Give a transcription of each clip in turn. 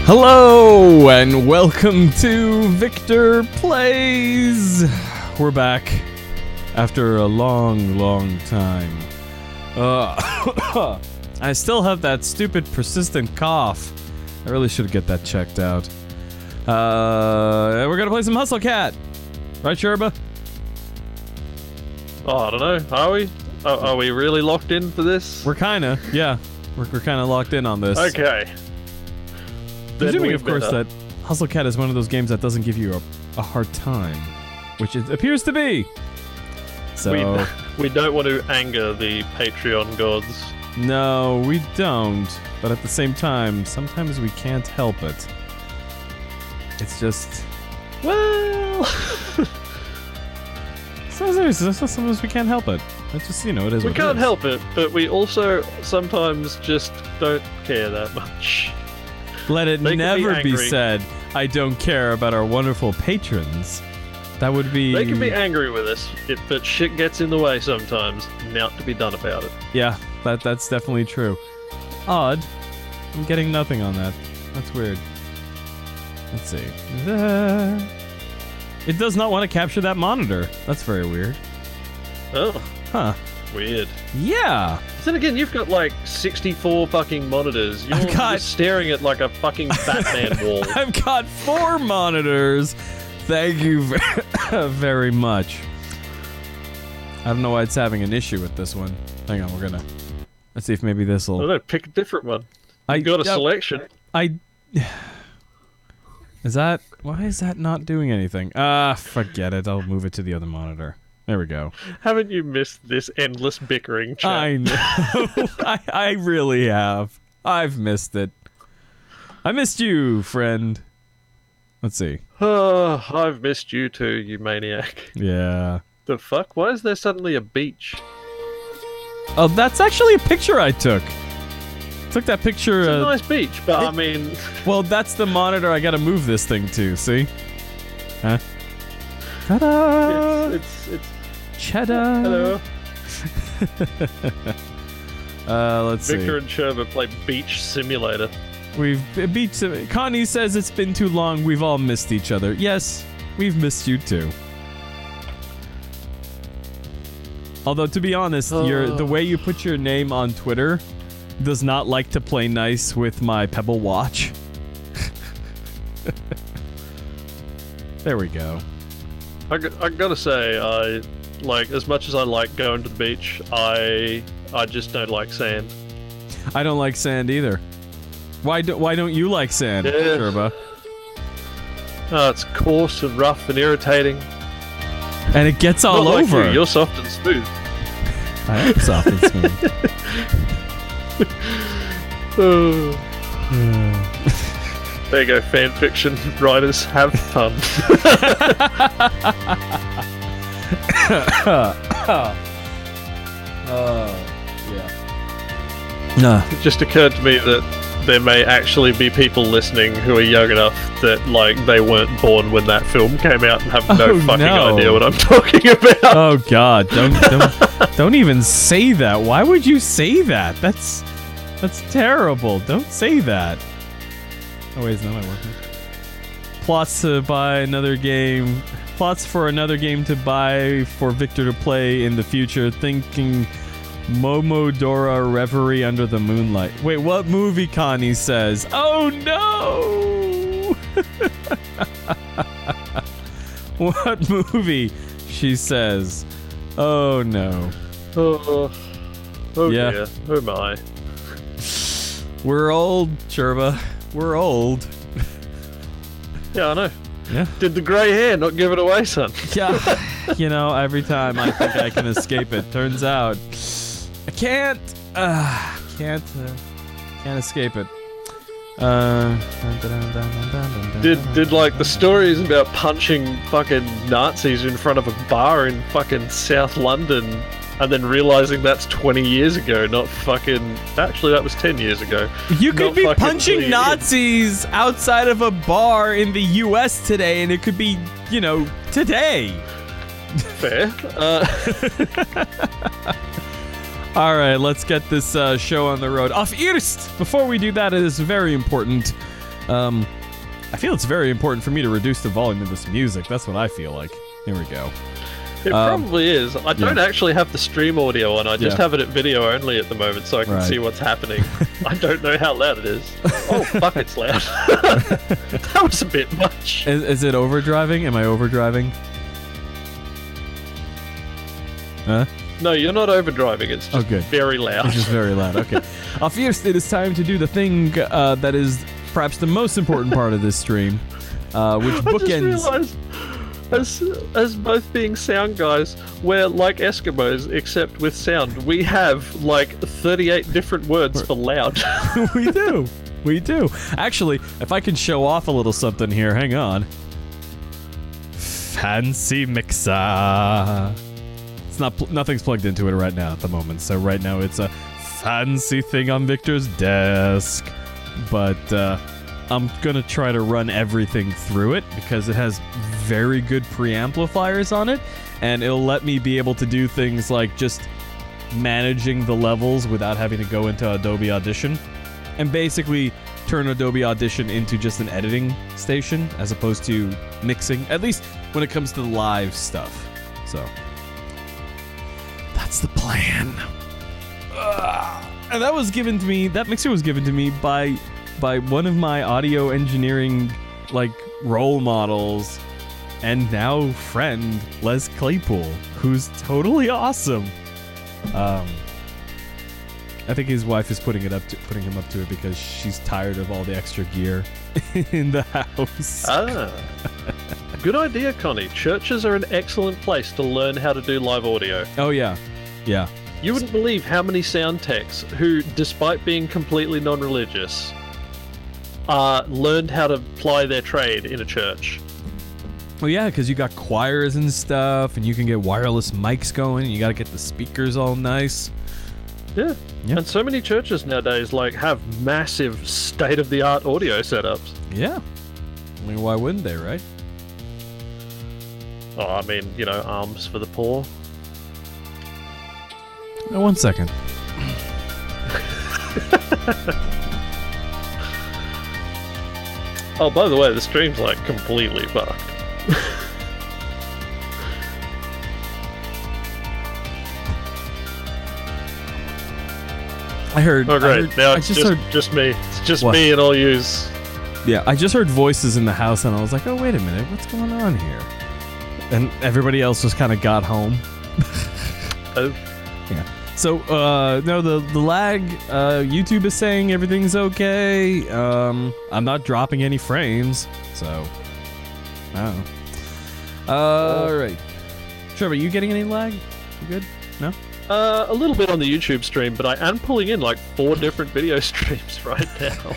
Hello and welcome to Victor Plays. We're back after a long time. I still have that stupid persistent cough. I really should get that checked out. We're gonna play some Hustle Cat, right, Sherba? Oh, I don't know. Are we? Are we really locked in for this? We're kinda, yeah. We're kinda locked in on this. Okay. Presuming, of course, that Hustle Cat is one of those games that doesn't give you a hard time, which it appears to be. So we don't want to anger the Patreon gods. No, we don't. But at the same time, sometimes we can't help it. It's just, well, sometimes we can't help it. It's just, you know, it is. We can't help it, but we also sometimes just don't care that much. Let it never be said, I don't care about our wonderful patrons. That would be... They can be angry with us, but shit gets in the way sometimes. Naught to be done about it. Yeah, that's definitely true. Odd. I'm getting nothing on that. That's weird. Let's see. It does not want to capture that monitor. That's very weird. Oh. Huh. Weird. Yeah. Then again, you've got like 64 fucking monitors. You're just staring at like a fucking Batman wall. I've got 4 monitors. Thank you very much. I don't know why it's having an issue with this one. Hang on, let's see if maybe this'll... I don't know, pick a different one. You got a selection. Is that... Why is that not doing anything? Forget it. I'll move it to the other monitor. There we go. Haven't you missed this endless bickering chat? I know. I really have. I've missed it. I missed you, friend. Let's see. Oh, I've missed you too, you maniac. Yeah. The fuck? Why is there suddenly a beach? Oh, that's actually a picture I took. Took that picture. It's a nice beach, but I mean... Well, that's the monitor I gotta move this thing to, see? Huh? Ta-da! It's cheddar! Hello. Let's see. Victor and Sherba play Beach Simulator. Connie says it's been too long, we've all missed each other. Yes, we've missed you too. Although, to be honest, the way you put your name on Twitter does not like to play nice with my Pebble Watch. There we go. I gotta say, as much as I like going to the beach, I just don't like sand. I don't like sand either. Why don't you like sand, yeah. Sherba? Oh, it's coarse and rough and irritating. And it gets all Not over. Like you're soft and smooth. I am soft and smooth. There you go, fanfiction writers, have fun. Yeah. It just occurred to me that there may actually be people listening who are young enough that, like, they weren't born when that film came out and have no fucking idea what I'm talking about. Oh god, don't even say that. Why would you say that? That's terrible. Don't say that. Oh wait, is that not working? Plots to buy another game. Plots for another game to buy for Victor to play in the future. Thinking Momodora Reverie Under the Moonlight. Wait, what movie? Connie says. Oh no! What movie? She says. Oh no. Oh yeah. Dear. Oh my. We're old, Sherba. We're old. Yeah, I know. Yeah. Did the grey hair not give it away, son? Yeah. You know, every time I think I can escape it, turns out I can't. Can't escape it. Did like the stories about punching fucking Nazis in front of a bar in fucking South London and then realizing that's 20 years ago, not fucking... Actually, that was 10 years ago. You could be punching Nazis outside of a bar in the US today, and it could be, you know, today. Fair. All right, let's get this show on the road. Auf Erst! Before we do that, it is very important I feel it's very important for me to reduce the volume of this music. That's what I feel like. Here we go. It probably is. I don't actually have the stream audio on. I just have it at video only at the moment, so I can see what's happening. I don't know how loud it is. Oh, fuck, it's loud. That was a bit much. Is it overdriving? Am I overdriving? Huh? No, you're not overdriving. It's just very loud. It's just very loud. Okay. Fierce, it is time to do the thing that is perhaps the most important part of this stream, which bookends. I just realized, as both being sound guys, we're like Eskimos, except with sound. We have like 38 different words for loud. We do. We do. Actually, if I can show off a little something here, hang on. Fancy mixer. It's nothing's plugged into it right now at the moment, so right now it's a fancy thing on Victor's desk. But I'm gonna try to run everything through it because it has very good preamplifiers on it, and it'll let me be able to do things like just managing the levels without having to go into Adobe Audition, and basically turn Adobe Audition into just an editing station as opposed to mixing, at least when it comes to the live stuff. So that's the plan. And that was given to me, that mixer was given to me by one of my audio engineering like role models and now friend, Les Claypool, who's totally awesome. I think his wife is putting him up to it because she's tired of all the extra gear in the house. Good idea, Connie. Churches are an excellent place to learn how to do live audio. Oh yeah. You wouldn't believe how many sound techs who, despite being completely non-religious, learned how to ply their trade in a church. Well, yeah, because you got choirs and stuff, and you can get wireless mics going, and you got to get the speakers all nice. Yeah. And so many churches nowadays have massive state-of-the-art audio setups. Yeah. I mean, why wouldn't they, right? Oh, I mean, alms for the poor. Oh, 1 second. Oh, by the way, the stream's completely fucked. I heard. Oh, great. Now it's just me. It's just me and all yous. Yeah, I just heard voices in the house, and I was like, oh, wait a minute. What's going on here? And everybody else just kind of got home. Oh. Yeah. So, no, the lag, YouTube is saying everything's okay. I'm not dropping any frames, so, I don't know. Alright. Trevor, are you getting any lag? You good? No? A little bit on the YouTube stream, but I am pulling in 4 different video streams right now.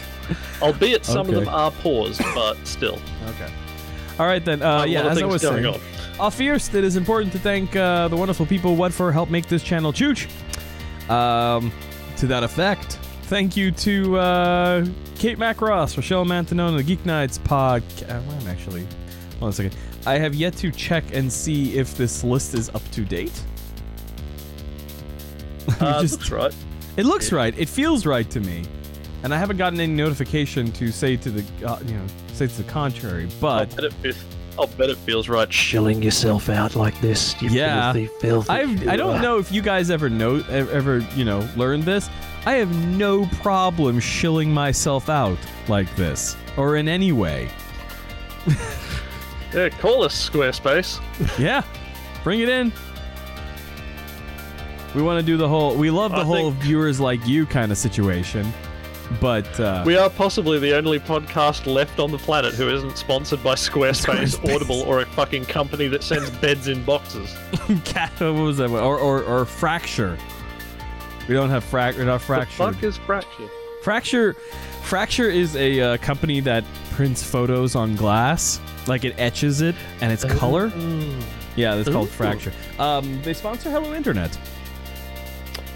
Albeit some of them are paused, but still. Okay. Alright then, yeah, as I was saying. Fierce, it is important to thank the wonderful people what for help make this channel chooch. To that effect, thank you to Kate Macross, Rochelle Mantanone, the Geek Nights podcast. I'm actually, hold on a second. I have yet to check and see if this list is up to date. Looks right. It looks right. It feels right to me, and I haven't gotten any notification to say to the say to the contrary. But I'll bet it feels right shilling yourself out like this. You filthy. I don't know if you guys ever learned this. I have no problem shilling myself out like this or in any way. Yeah, call us Squarespace. Yeah, bring it in. We want to do the whole. We love the whole viewers like you kind of situation. But we are possibly the only podcast left on the planet who isn't sponsored by Squarespace, Audible, or a fucking company that sends beds in boxes. What was that? Or Fracture. We don't have We're not Fracture. The fuck is Fracture? Fracture is a company that prints photos on glass, it etches it, and it's color. Yeah, that's called Fracture. They sponsor Hello Internet.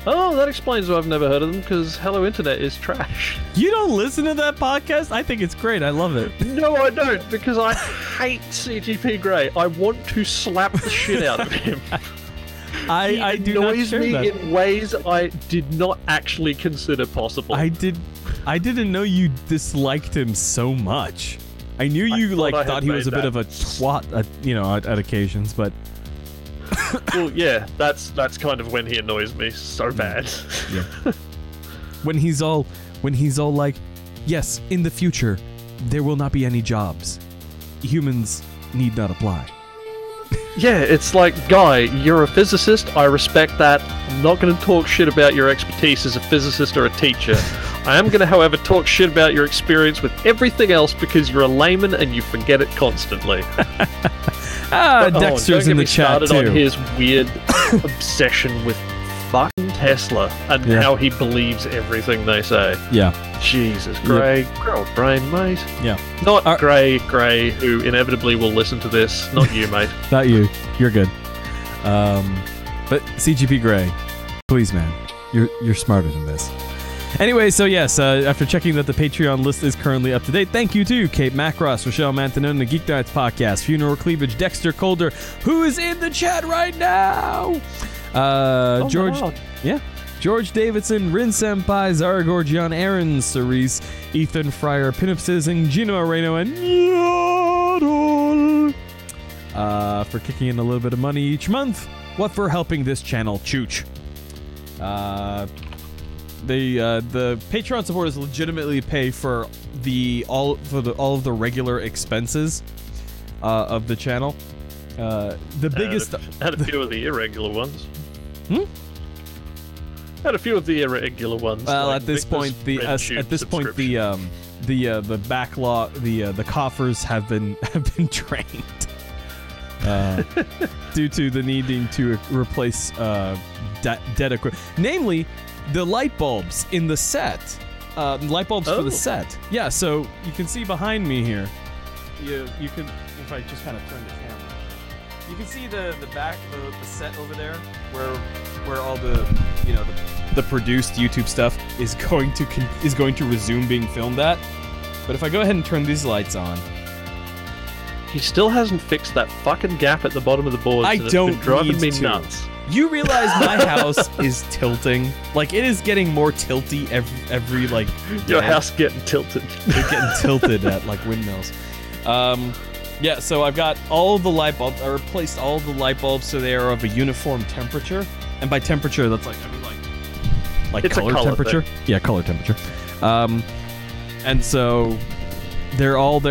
Oh, that explains why I've never heard of them, because Hello Internet is trash. You don't listen to that podcast? I think it's great. I love it. No, I don't, because I hate CGP Grey. I want to slap the shit out of him. I do not annoys share me that. in ways I did not actually consider possible. I didn't know you disliked him so much. I knew you thought he was a bit of a twat, at occasions, but Well, yeah, that's kind of when he annoys me so bad. yeah. when he's all like, yes, in the future, there will not be any jobs. Humans need not apply. Yeah, it's like, guy, you're a physicist, I respect that. I'm not going to talk shit about your expertise as a physicist or a teacher. I am going to, however, talk shit about your experience with everything else because you're a layman and you forget it constantly. Dexter's in the chat too. On his weird obsession with fucking Tesla and how he believes everything they say. Yeah. Jesus, Gray, grow a brain, mate. Yeah. Not Gray, who inevitably will listen to this. Not you, mate. Not you. You're good. But CGP Gray, please, man, you're smarter than this. Anyway, so yes, after checking that the Patreon list is currently up to date, thank you to Kate Macross, Rochelle Mantanon, the Geek Nights Podcast, Funeral Cleavage, Dexter Calder, who is in the chat right now. George, George Davidson, Rin Senpai, Zara Gorgian, Aaron Cerise, Ethan Fryer, Pinup Sizzing, Gino Moreno, and Yodel, for kicking in a little bit of money each month. What for helping this channel, chooch. The Patreon supporters legitimately pay for all of the regular expenses of the channel. The biggest had a few of the irregular ones. Had a few of the irregular ones. Well, like at this point, the backlog, the coffers have been drained due to the needing to replace dead equipment, namely the light bulbs in the set. Light bulbs for the set. Yeah, so you can see behind me here. You can, if I just kind of turn the camera, you can see the back, the set over there, where all the the produced YouTube stuff is going to resume being filmed at. But if I go ahead and turn these lights on, he still hasn't fixed that fucking gap at the bottom of the board. I don't it's been driving me to. nuts. You realize my house is tilting? Like, it is getting more tilty every like... Your house getting tilted. It's getting tilted at, like, windmills. Yeah, so I've got all the light bulbs. I replaced all the light bulbs so they are of a uniform temperature. And by temperature, that's like, I mean, like it's color temperature. Thing. Yeah, color temperature. And so they're all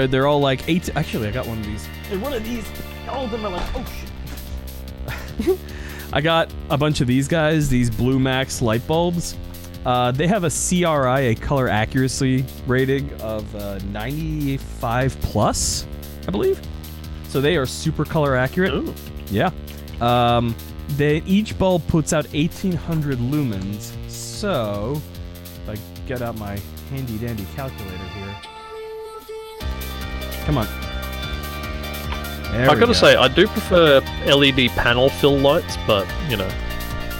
like 8... Actually, I got one of these. And one of these, all of them are like, oh, shit. I got a bunch of these guys, these Blue Max light bulbs. They have a CRI, a color accuracy rating of 95 plus, I believe. So they are super color accurate. Ooh. Yeah. Each bulb puts out 1800 lumens. So if I get out my handy dandy calculator here. Come on. I gotta say, I do prefer LED panel fill lights, but,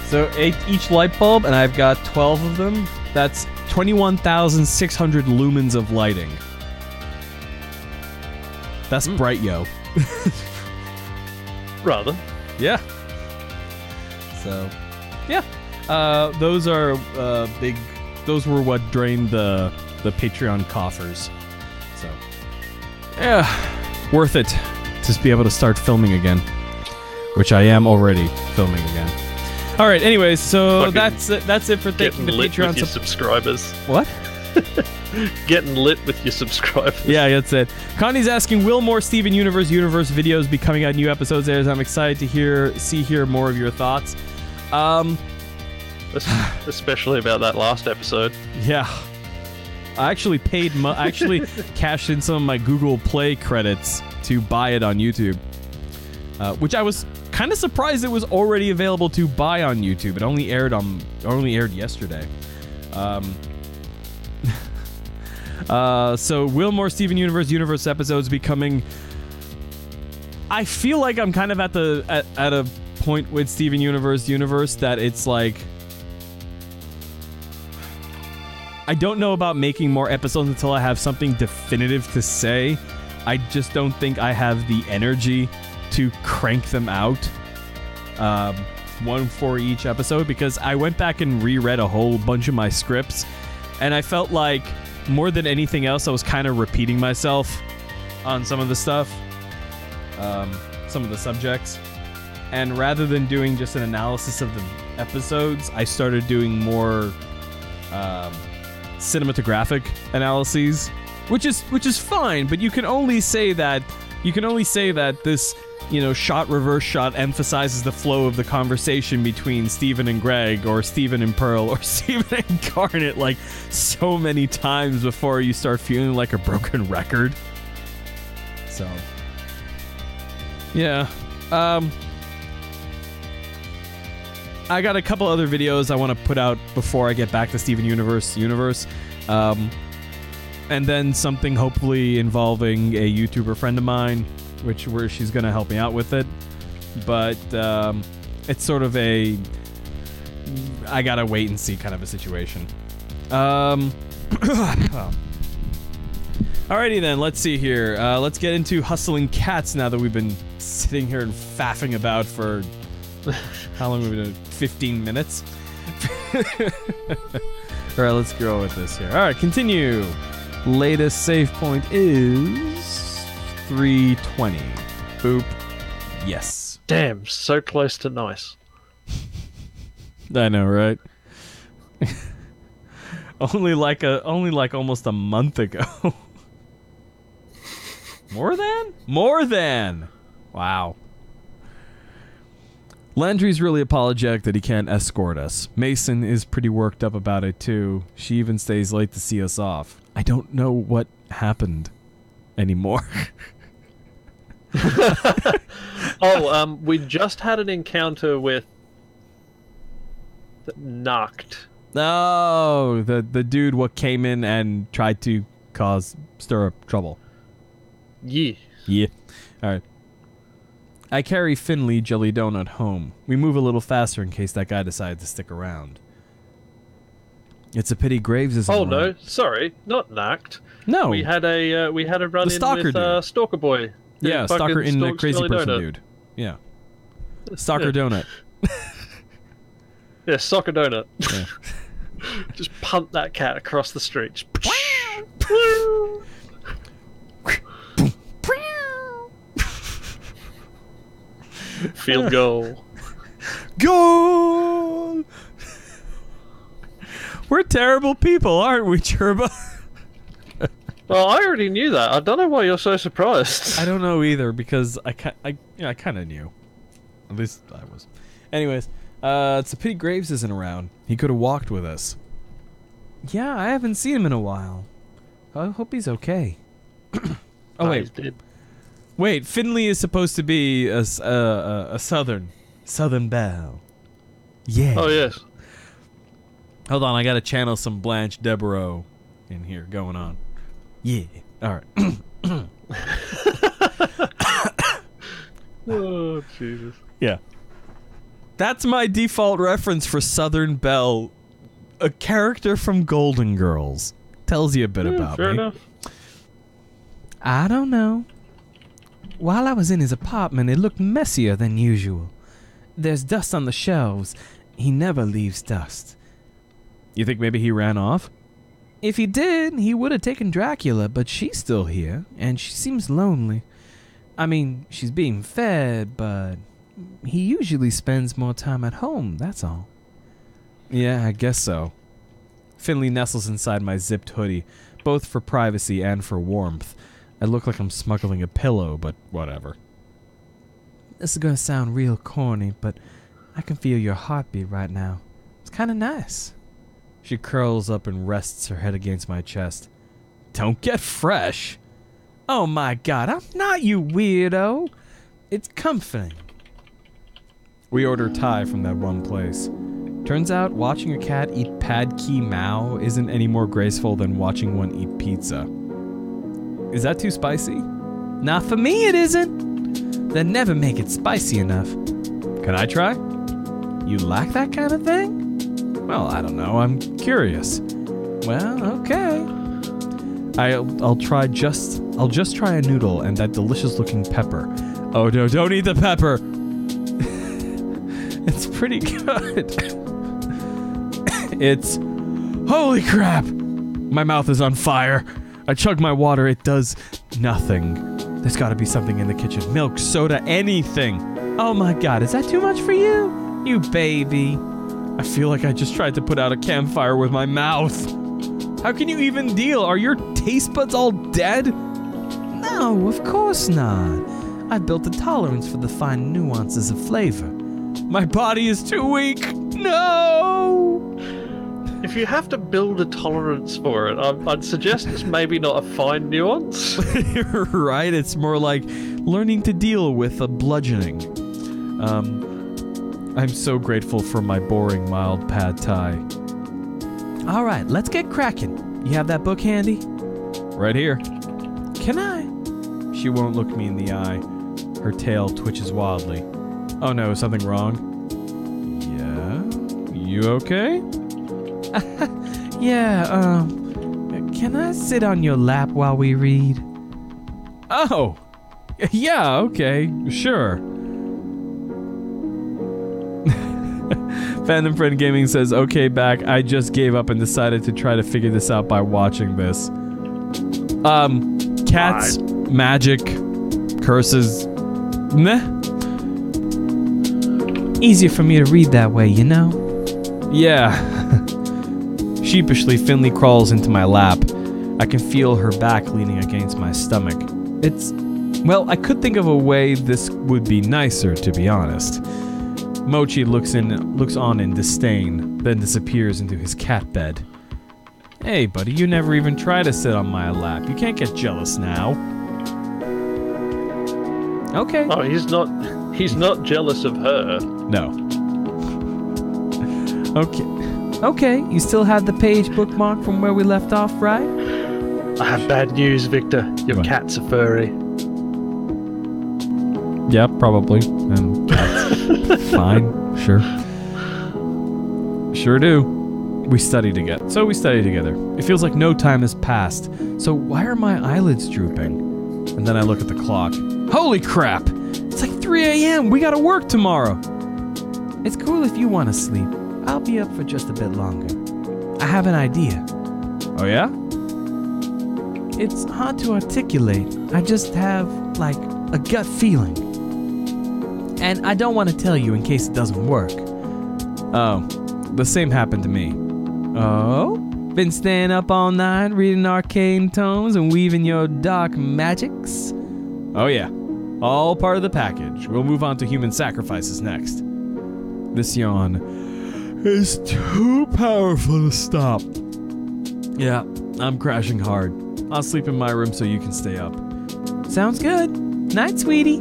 So each light bulb, and I've got 12 of them, that's 21,600 lumens of lighting. That's bright, yo. Rather. Yeah. So, yeah. Those are big... Those were what drained the Patreon coffers. So, yeah. Worth it. Just be able to start filming again, which I am already filming again. All right. Anyways, so that's it for thanking the Patreon with your subscribers. What? Getting lit with your subscribers. Yeah, that's it. Connie's asking, will more Steven Universe videos be coming out? New episodes airs. I'm excited to hear more of your thoughts. Especially about that last episode. Yeah. I actually cashed in some of my Google Play credits to buy it on YouTube, which I was kind of surprised it was already available to buy on YouTube. It only aired yesterday. So will more Steven Universe episodes be coming? I feel like I'm kind of at a point with Steven Universe that it's like, I don't know about making more episodes until I have something definitive to say. I just don't think I have the energy to crank them out one for each episode, because I went back and reread a whole bunch of my scripts, and I felt like more than anything else, I was kind of repeating myself on some of the stuff, some of the subjects. And rather than doing just an analysis of the episodes, I started doing more cinematographic analyses, which is fine. But you can only say that this, shot reverse shot emphasizes the flow of the conversation between Steven and Greg, or Steven and Pearl, or Steven and Garnet, like so many times before you start feeling like a broken record. So, yeah. I got a couple other videos I want to put out before I get back to Steven Universe. And then something hopefully involving a YouTuber friend of mine, where she's going to help me out with it. But it's sort of a I got to wait and see kind of a situation. Alrighty then, let's see here. Let's get into Hustling Cats now that we've been sitting here and faffing about for... How long have we been doing? 15 minutes? Alright, let's go with this here. Alright, continue. Latest save point is 320. Boop. Yes. Damn, so close to nice. I know, right? only like almost a month ago. More than? Wow. Landry's really apologetic that he can't escort us. Mason is pretty worked up about it too. She even stays late to see us off. I don't know what happened anymore. We just had an encounter with Nacht. Oh, the dude what came in and tried to stir up trouble. Yeah. Alright. I carry Finley Jelly Donut home. We move a little faster in case that guy decides to stick around. It's a pity Graves isn't around. No, sorry, not Nacht. No. We had a run in with Stalker Boy. Yeah, Stalker in the Crazy Person donut. Dude. Yeah. Stalker Donut. Yeah, Stalker Donut. Yeah. Just punt that cat across the street. Field goal. Goal! We're terrible people, aren't we, Churba? Well, I already knew that. I don't know why you're so surprised. I don't know either, because I kind of knew. At least I was. Anyways, it's a pity Graves isn't around. He could have walked with us. Yeah, I haven't seen him in a while. I hope he's okay. Oh, wait. He's dead. Wait, Finley is supposed to be a Southern Belle. Yeah. Oh, yes. Hold on, I gotta channel some Blanche Devereaux in here going on. Yeah. Alright. Oh, Jesus. Yeah. That's my default reference for Southern Belle. A character from Golden Girls. Tells you a bit about fair me. Enough. I don't know. While I was in his apartment, it looked messier than usual. There's dust on the shelves. He never leaves dust. You think maybe he ran off? If he did, he would have taken Dracula, but she's still here, and she seems lonely. I mean, she's being fed, but he usually spends more time at home, that's all. Yeah, I guess so. Finley nestles inside my zipped hoodie, both for privacy and for warmth. I look like I'm smuggling a pillow, but whatever. This is gonna sound real corny, but I can feel your heartbeat right now. It's kinda nice. She curls up and rests her head against my chest. Don't get fresh. Oh my god, I'm not, you weirdo. It's comforting. We order Thai from that one place. Turns out watching a cat eat pad ki mao isn't any more graceful than watching one eat pizza. Is that too spicy? Not for me, it isn't. They never make it spicy enough. Can I try? You like that kind of thing? Well, I don't know. I'm curious. Well, okay. I'll just try a noodle and that delicious looking pepper. Oh no, don't eat the pepper. It's pretty good. It's... Holy crap! My mouth is on fire. I chug my water, it does nothing. There's gotta be something in the kitchen. Milk, soda, anything. Oh my god, is that too much for you? You baby. I feel like I just tried to put out a campfire with my mouth. How can you even deal? Are your taste buds all dead? No, of course not. I've built a tolerance for the fine nuances of flavor. My body is too weak. No! If you have to build a tolerance for it, I'd suggest it's maybe not a fine nuance. You're right, it's more like learning to deal with a bludgeoning. I'm so grateful for my boring mild pad thai. All right, let's get cracking. You have that book handy? Right here. Can I? She won't look me in the eye. Her tail twitches wildly. Oh no, something wrong? Yeah? You okay? Yeah, can I sit on your lap while we read? Oh! Yeah, okay, sure. Fandom Friend Gaming says, okay, back. I just gave up and decided to try to figure this out by watching this. Cats, magic, curses. Meh. Easier for me to read that way, you know? Yeah. Sheepishly, Finley crawls into my lap. I can feel her back leaning against my stomach. Well, I could think of a way this would be nicer, to be honest. Mochi looks on in disdain, then disappears into his cat bed. Hey, buddy, you never even try to sit on my lap. You can't get jealous now. Okay. Oh, he's not jealous of her. No. Okay, you still have the page bookmark from where we left off, right? I have bad news, Victor. Your What? cat's a furry. Yeah, probably. And that's fine, sure. Sure do. We study together. It feels like no time has passed. So why are my eyelids drooping? And then I look at the clock. Holy crap! It's like 3 a.m. We gotta work tomorrow. It's cool if you want to sleep. I'll be up for just a bit longer. I have an idea. Oh yeah? It's hard to articulate. I just have, like, a gut feeling. And I don't want to tell you in case it doesn't work. Oh, the same happened to me. Oh? Been staying up all night reading arcane tomes and weaving your dark magics? Oh yeah, all part of the package. We'll move on to human sacrifices next. This yawn is too powerful to stop. Yeah, I'm crashing hard. I'll sleep in my room so you can stay up. Sounds good. Night, sweetie.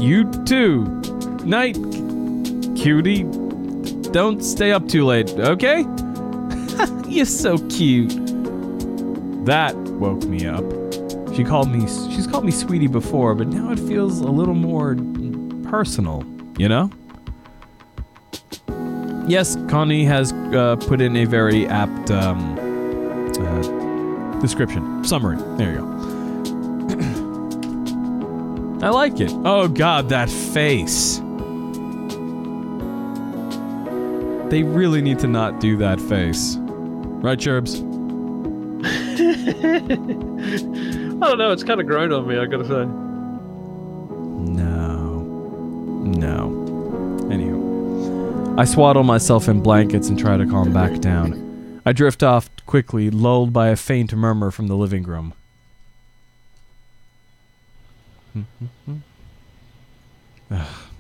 You too. Night, cutie. Don't stay up too late, okay? You're so cute. That woke me up. She's called me sweetie before, but now it feels a little more personal, you know? Yes, Connie has put in a very apt description. Summary. There you go. I like it. Oh god, that face. They really need to not do that face. Right, Cherbs? I don't know, it's kind of grown on me, I gotta say. No. Anywho. I swaddle myself in blankets and try to calm back down. I drift off quickly, lulled by a faint murmur from the living room.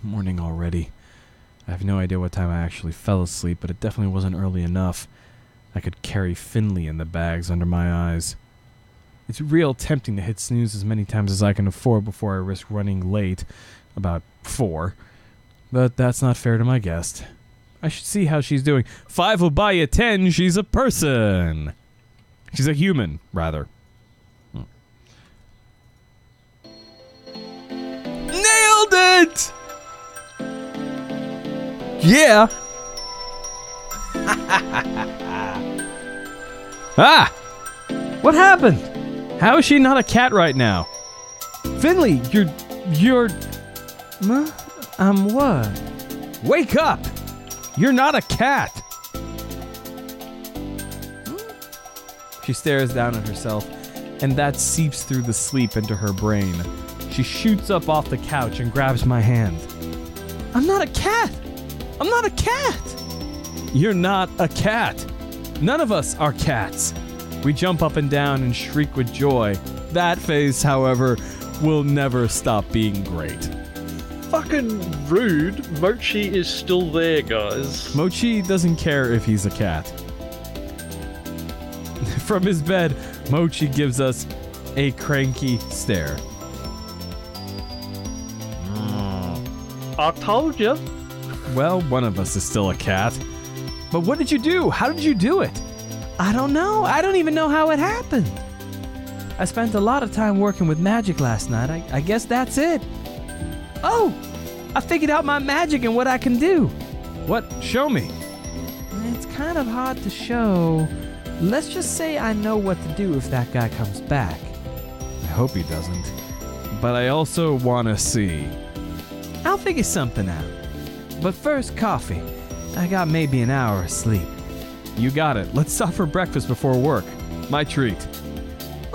Morning already. I have no idea what time I actually fell asleep, but it definitely wasn't early enough. I could carry Finley in the bags under my eyes. It's real tempting to hit snooze as many times as I can afford before I risk running late, about 4. But that's not fair to my guest. I should see how she's doing. 5 will buy you 10, she's a person. She's a human, rather. Nailed it! Yeah! Ah! What happened? How is she not a cat right now? Finley, you're... What? Wake up! You're not a cat! She stares down at herself, and that seeps through the sleep into her brain. She shoots up off the couch and grabs my hand. I'm not a cat! I'm not a cat! You're not a cat! None of us are cats! We jump up and down and shriek with joy. That face, however, will never stop being great. Fucking rude. Mochi is still there, guys. Mochi doesn't care if he's a cat. From his bed, Mochi gives us a cranky stare. I told you. Well, one of us is still a cat. But what did you do? How did you do it? I don't know. I don't even know how it happened. I spent a lot of time working with magic last night. I guess that's it. Oh, I figured out my magic and what I can do. What? Show me. It's kind of hard to show. Let's just say I know what to do if that guy comes back. I hope he doesn't. But I also want to see. I'll figure something out. But first, coffee. I got maybe an hour of sleep. You got it. Let's stop for breakfast before work. My treat.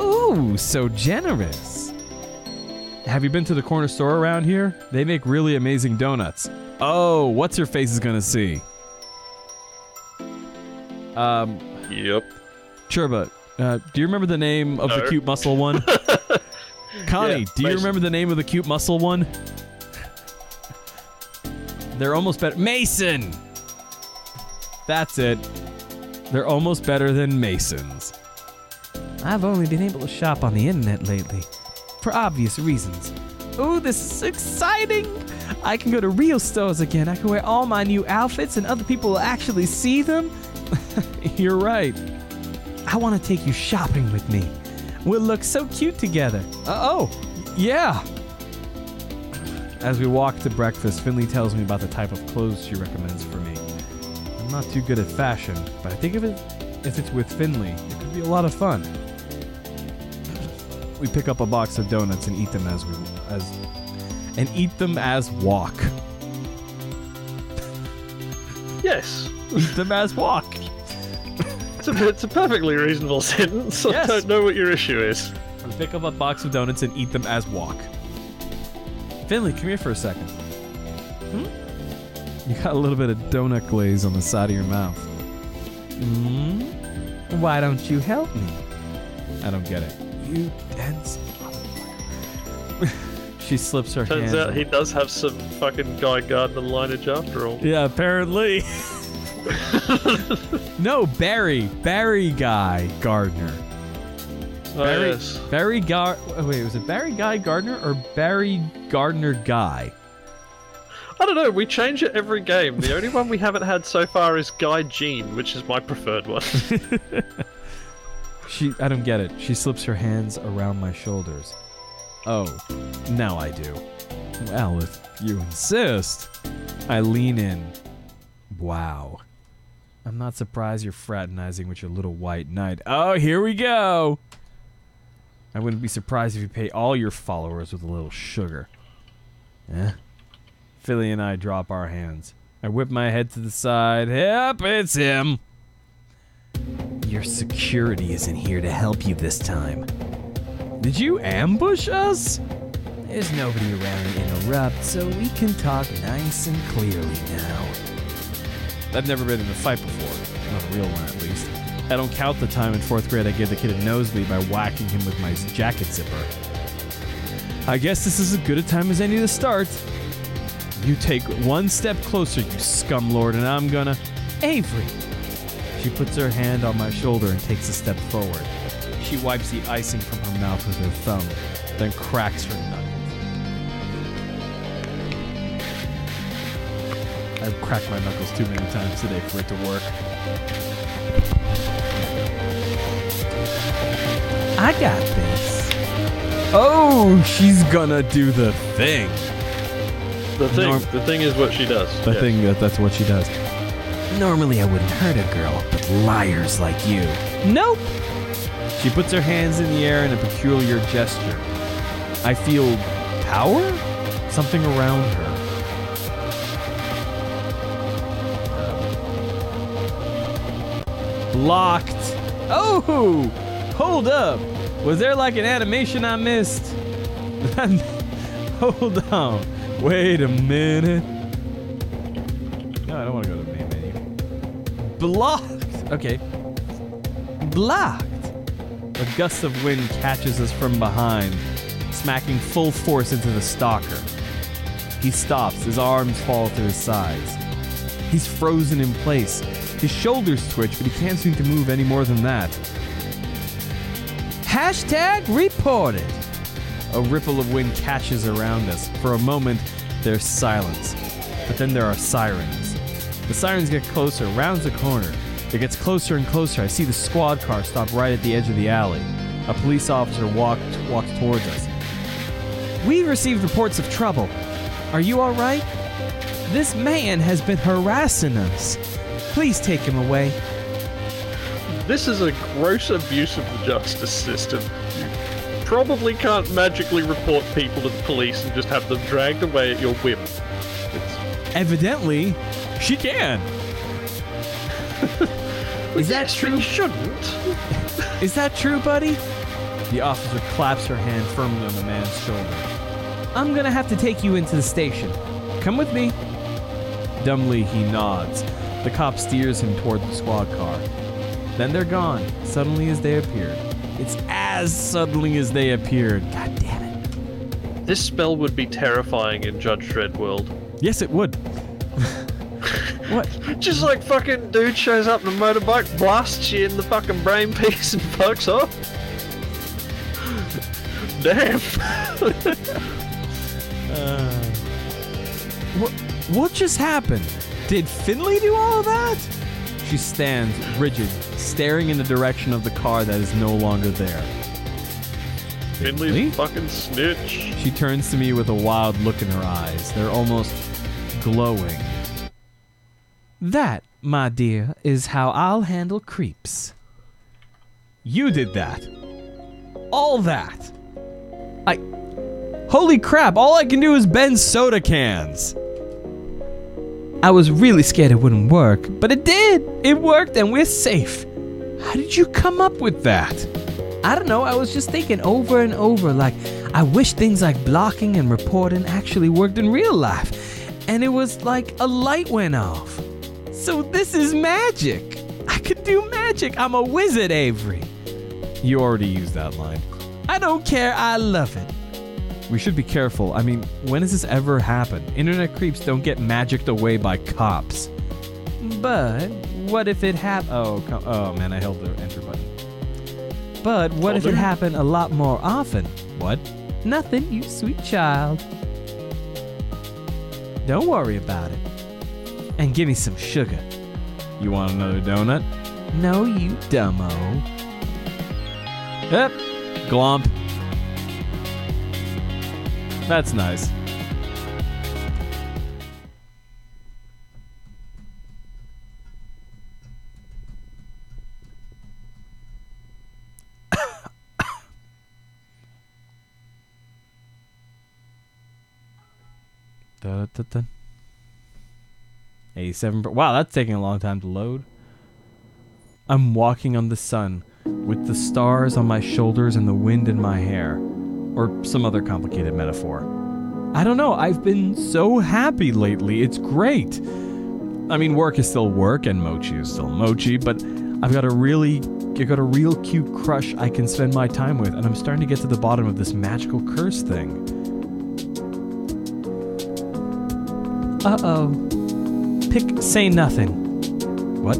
Ooh, so generous. Have you been to the corner store around here? They make really amazing donuts. Oh, what's her face is gonna see? Yep. Churba, do you remember the name of the cute muscle one? Connie, Yeah, do you Mason. remember the name of the cute muscle one? They're almost better. Mason! That's it. They're almost better than Masons. I've only been able to shop on the internet lately, for obvious reasons. Ooh, this is exciting! I can go to real stores again. I can wear all my new outfits and other people will actually see them. You're right. I want to take you shopping with me. We'll look so cute together. Yeah. As we walk to breakfast, Finley tells me about the type of clothes she recommends for me. I'm not too good at fashion, but I think if it's with Finley, it could be a lot of fun. We pick up a box of donuts and eat them as walk. Yes. Eat them as walk. It's a perfectly reasonable sentence. Yes. I don't know what your issue is. We pick up a box of donuts and eat them as walk. Finley, come here for a second. You got a little bit of donut glaze on the side of your mouth. Why don't you help me? I don't get it. You dense motherfucker. She slips her Turns hands. out he does have some fucking Guy Gardner lineage after all. Yeah, apparently. No, Barry Guy Gardner. Oh, yes. Wait, was it Barry Guy Gardner or Barry Gardner Guy? I don't know, we change it every game. The only one we haven't had so far is Guy Jean, which is my preferred one. I don't get it. She slips her hands around my shoulders. Oh, now I do. Well, if you insist. I lean in. Wow. I'm not surprised you're fraternizing with your little white knight. Oh, here we go. I wouldn't be surprised if you pay all your followers with a little sugar. Eh? Philly and I drop our hands. I whip my head to the side. Yep, it's him. Your security isn't here to help you this time. Did you ambush us? There's nobody around to interrupt, so we can talk nice and clearly now. I've never been in a fight before. Not a real one, at least. I don't count the time in 4th grade I gave the kid a nosebleed by whacking him with my jacket zipper. I guess this is as good a time as any to start. You take one step closer, you scumlord, and I'm gonna... Avery! She puts her hand on my shoulder and takes a step forward. She wipes the icing from her mouth with her thumb, then cracks her knuckles. I've cracked my knuckles too many times today for it to work. I got this. Oh, she's gonna do the thing. The thing is what she does. The yes. thing, that's what she does. Normally I wouldn't hurt a girl, but liars like you. Nope! She puts her hands in the air in a peculiar gesture. I feel power? Something around her. Blocked. Oh! Hold up. Was there like an animation I missed? Hold on. Wait a minute. No, I don't want to go to the main menu. Blocked. Okay. Blocked. A gust of wind catches us from behind, smacking full force into the stalker. He stops. His arms fall to his sides. He's frozen in place. His shoulders twitch, but he can't seem to move any more than that. Hashtag reported. A ripple of wind catches around us. For a moment, there's silence. But then there are sirens. The sirens get closer, rounds the corner. It gets closer and closer. I see the squad car stop right at the edge of the alley. A police officer walks towards us. We received reports of trouble. Are you all right? This man has been harassing us. Please take him away. This is a gross abuse of the justice system. You probably can't magically report people to the police and just have them dragged away at your whim. Evidently, she can. Is that true? You shouldn't. Is that true, buddy? The officer claps her hand firmly on the man's shoulder. I'm gonna have to take you into the station. Come with me. Dumbly, he nods. The cop steers him toward the squad car. Then they're gone, suddenly as they appeared. It's as suddenly as they appeared. God damn it. This spell would be terrifying in Judge Dredd world. Yes, it would. What? Just like fucking dude shows up on a motorbike, blasts you in the fucking brain piece and fucks off. Damn. What just happened? Did Finley do all of that? She stands, rigid, staring in the direction of the car that is no longer there. Finley's a fucking snitch. She turns to me with a wild look in her eyes. They're almost glowing. That, my dear, is how I'll handle creeps. You did that. All that. Holy crap, all I can do is bend soda cans. I was really scared it wouldn't work, but it did. It worked and we're safe. How did you come up with that? I don't know, I was just thinking over and over, like, I wish things like blocking and reporting actually worked in real life. And it was like a light went off. So this is magic. I could do magic. I'm a wizard, Avery. You already used that line. I don't care, I love it. We should be careful. I mean, when has this ever happened? Internet creeps don't get magicked away by cops. But what if it happened? Oh man, I held the enter button. But what if it happened a lot more often? What? Nothing, you sweet child. Don't worry about it. And give me some sugar. You want another donut? No, you dumbo. Yep. Glomp. That's nice. Dun. 87. Wow, that's taking a long time to load. I'm walking on the sun with the stars on my shoulders and the wind in my hair. Or some other complicated metaphor. I don't know, I've been so happy lately, it's great. I mean, work is still work and mochi is still mochi, but I've got a real cute crush I can spend my time with, and I'm starting to get to the bottom of this magical curse thing. Uh-oh. Say nothing. What?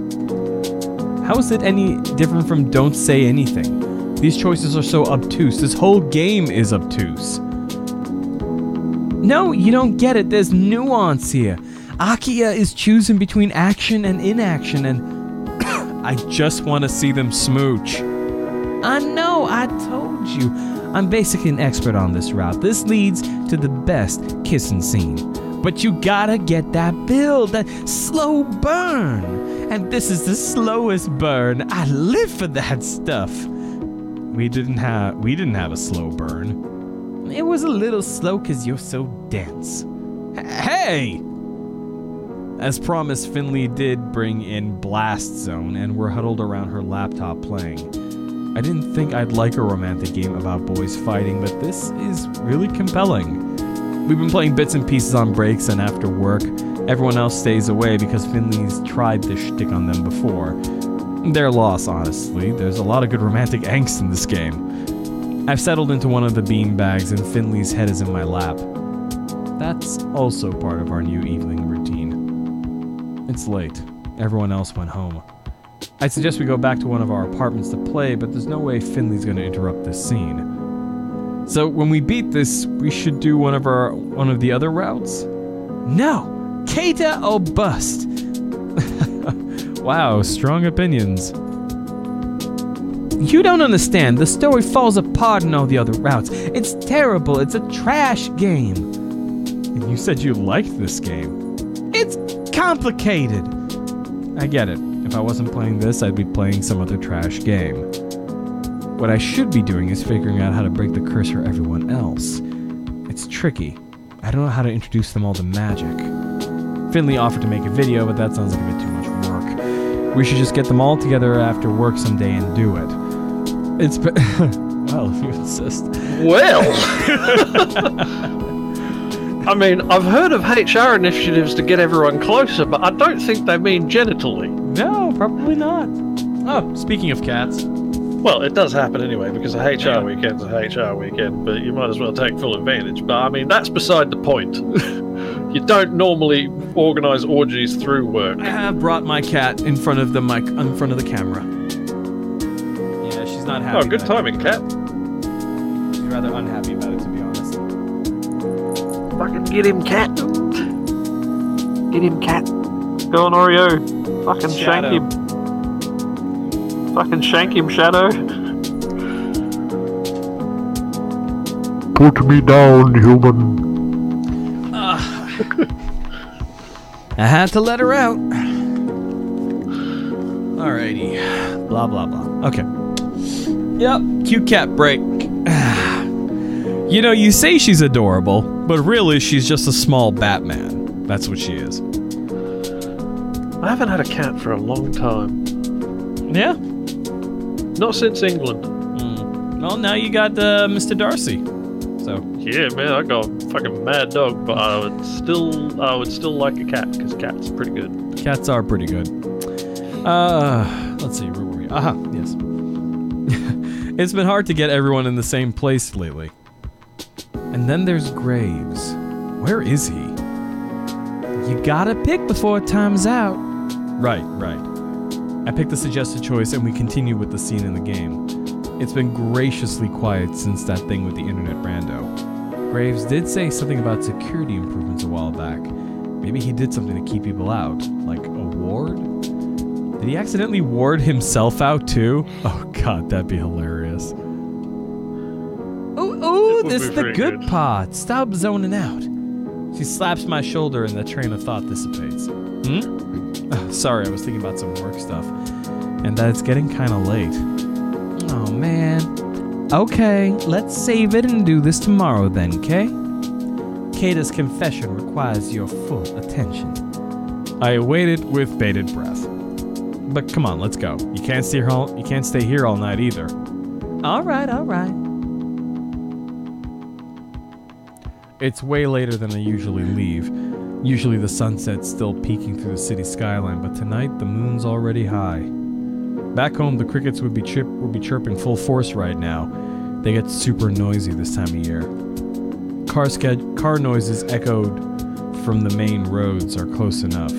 How is it any different from don't say anything? These choices are so obtuse. This whole game is obtuse. No, you don't get it. There's nuance here. Akia is choosing between action and inaction, and I just want to see them smooch. I know, I told you. I'm basically an expert on this route. This leads to the best kissing scene. But you gotta get that build, that slow burn. And this is the slowest burn. I live for that stuff. We didn't have a slow burn. It was a little slow because you're so dense. Hey! As promised, Finley did bring in Blast Zone, and we're huddled around her laptop playing. I didn't think I'd like a romantic game about boys fighting, but this is really compelling. We've been playing bits and pieces on breaks and after work. Everyone else stays away because Finley's tried this shtick on them before. Their loss, honestly. There's a lot of good romantic angst in this game. I've settled into one of the bean bags and Finley's head is in my lap. That's also part of our new evening routine. It's late. Everyone else went home. I suggest we go back to one of our apartments to play, but there's no way Finley's going to interrupt this scene. So when we beat this, we should do one of the other routes? No! Cater or bust! Wow, strong opinions. You don't understand. The story falls apart in all the other routes. It's terrible. It's a trash game. And you said you liked this game. It's complicated. I get it. If I wasn't playing this, I'd be playing some other trash game. What I should be doing is figuring out how to break the curse for everyone else. It's tricky. I don't know how to introduce them all to magic. Finley offered to make a video, but that sounds like a bit too much work. We should just get them all together after work someday and do it. It's been... well, if you insist. Well... I mean, I've heard of HR initiatives to get everyone closer, but I don't think they mean genitally. No, probably not. Oh, speaking of cats. Well, it does happen anyway, because a HR weekend's a HR weekend, but you might as well take full advantage. But, I mean, that's beside the point. You don't normally organise orgies through work. I have brought my cat in front of the mic, in front of the camera. Yeah, she's not happy. Oh, good timing, cat. She's rather unhappy about it, to be honest. Fucking get him, cat. Get him, cat. Go on, Oreo. Fucking Shadow. shank him. Fucking shank him, Shadow. Put me down, human. I had to let her out. Alrighty. Blah, blah, blah. Okay. Yep, cute cat break. You know, you say she's adorable, but really she's just a small Batman. That's what she is. I haven't had a cat for a long time. Yeah? Not since England. Well, now you got Mr. Darcy. So Yeah, man, I got a fucking mad dog, but I would still like a cat because cats are pretty good. cats are pretty good. Let's see, where were we? Aha, yes. It's been hard to get everyone in the same place lately. And then there's Graves. Where is he? You gotta pick before time's out. Right. I picked the suggested choice and we continue with the scene in the game. It's been graciously quiet since that thing with the internet rando. Graves did say something about security improvements a while back. Maybe he did something to keep people out, like a ward? Did he accidentally ward himself out too? Oh god, that'd be hilarious. Ooh, would this be is the pretty good good. part. Stop zoning out. She slaps my shoulder and the train of thought dissipates. Oh, sorry, I was thinking about some work stuff. And that it's getting kind of late. Oh, man. Okay, let's save it and do this tomorrow then, okay? Kata's confession requires your full attention. I awaited with bated breath. But come on, let's go. You can't stay here all night either. All right. It's way later than I usually leave. Usually the sunset's still peeking through the city skyline, but tonight the moon's already high. Back home, the crickets would be chirping full force right now. They get super noisy this time of year. Car noises echoed from the main roads are close enough.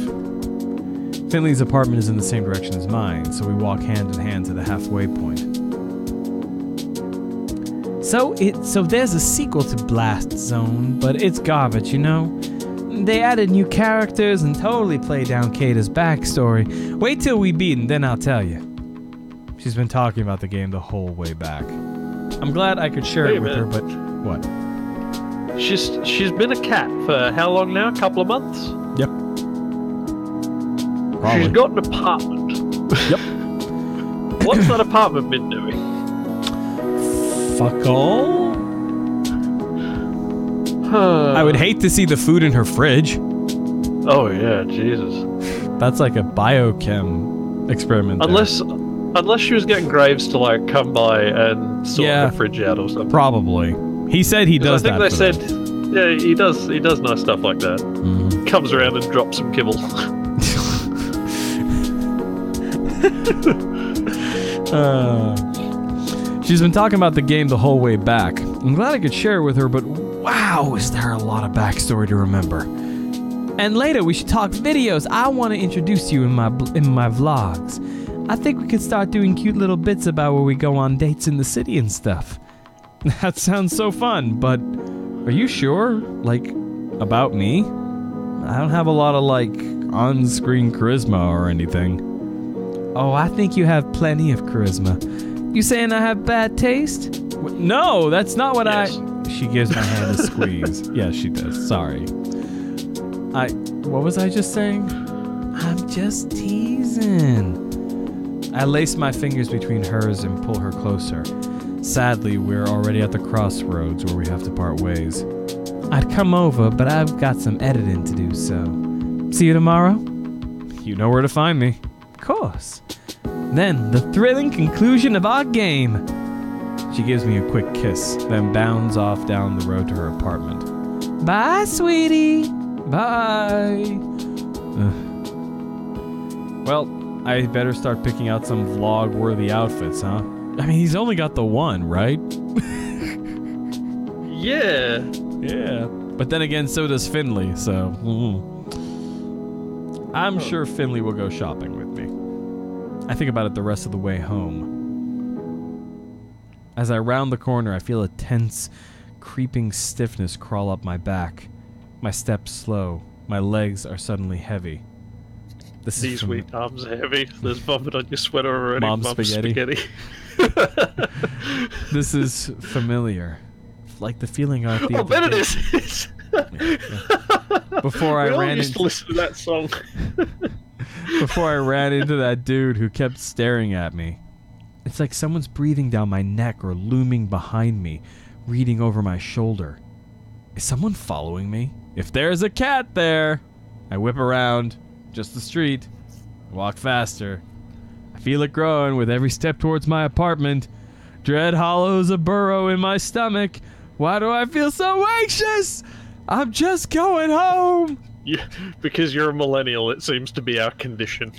Finley's apartment is in the same direction as mine, so we walk hand in hand to the halfway point. So there's a sequel to Blast Zone, but it's garbage, you know? They added new characters and totally played down Kata's backstory. Wait till we beat and then I'll tell you. She's been talking about the game the whole way back. I'm glad I could share Wait it a with her, minute. but what? She's been a cat for how long now? A couple of months? Yep. She's got an apartment. Yep. What's that apartment been doing? Fuck all. I would hate to see the food in her fridge. Oh yeah, Jesus. That's like a biochem experiment. Unless she was getting Graves to like come by and sort Yeah. the fridge out or something. Probably. He said he does I think that. they for said, them. yeah, he does nice stuff like that. Mhm. Comes around and drops some kibble. She's been talking about the game the whole way back. I'm glad I could share it with her, but wow, is there a lot of backstory to remember. And later we should talk videos. I want to introduce you in my vlogs. I think we could start doing cute little bits about where we go on dates in the city and stuff. That sounds so fun, but are you sure? Like, about me? I don't have a lot of, like, on-screen charisma or anything. Oh, I think you have plenty of charisma. You saying I have bad taste? No, that's not what Yes. She gives my hand a squeeze. Yes, she does. Sorry. What was I just saying? I'm just teasing. I lace my fingers between hers and pull her closer. Sadly, we're already at the crossroads where we have to part ways. I'd come over, but I've got some editing to do, so... See you tomorrow? You know where to find me. Of course. Then, the thrilling conclusion of our game. She gives me a quick kiss, then bounds off down the road to her apartment. Bye, sweetie. Bye. Well, I better start picking out some vlog-worthy outfits, huh? I mean, he's only got the one, right? Yeah. Yeah. But then again, so does Finley, so... I'm sure Finley will go shopping with me. I think about it the rest of the way home. As I round the corner, I feel a tense, creeping stiffness crawl up my back. My steps slow. My legs are suddenly heavy. These weak arms are heavy. There's vomit on your sweater already. Mom's spaghetti. This is familiar. Like the feeling I feel. I bet it is. Before I we all ran used to listen to that song. Before I ran into that dude who kept staring at me. It's like someone's breathing down my neck or looming behind me, reading over my shoulder. Is someone following me? If there's a cat there, I whip around, just the street, walk faster. I feel it growing with every step towards my apartment. Dread hollows a burrow in my stomach. Why do I feel so anxious? I'm just going home. Yeah, because you're a millennial, it seems to be our condition.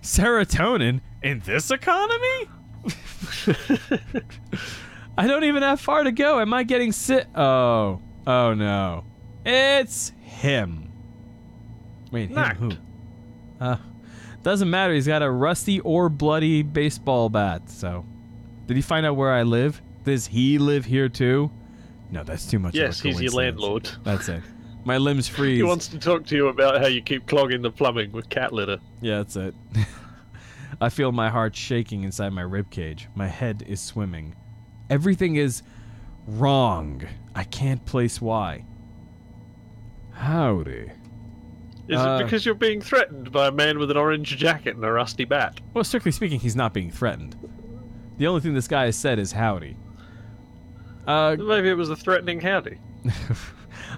Serotonin in this economy? I don't even have far to go. Am I getting sick? Oh no. It's him. Wait, him who? Doesn't matter. He's got a rusty or bloody baseball bat, so. Did he find out where I live? Does he live here too? No, that's too much. Yes, of a he's your coincidence. landlord. That's it. My limbs freeze. He wants to talk to you about how you keep clogging the plumbing with cat litter. Yeah, that's it. I feel my heart shaking inside my ribcage. My head is swimming. Everything is wrong. I can't place why. Howdy. Is it because you're being threatened by a man with an orange jacket and a rusty bat? Well, strictly speaking, he's not being threatened. The only thing this guy has said is howdy. Maybe it was a threatening howdy.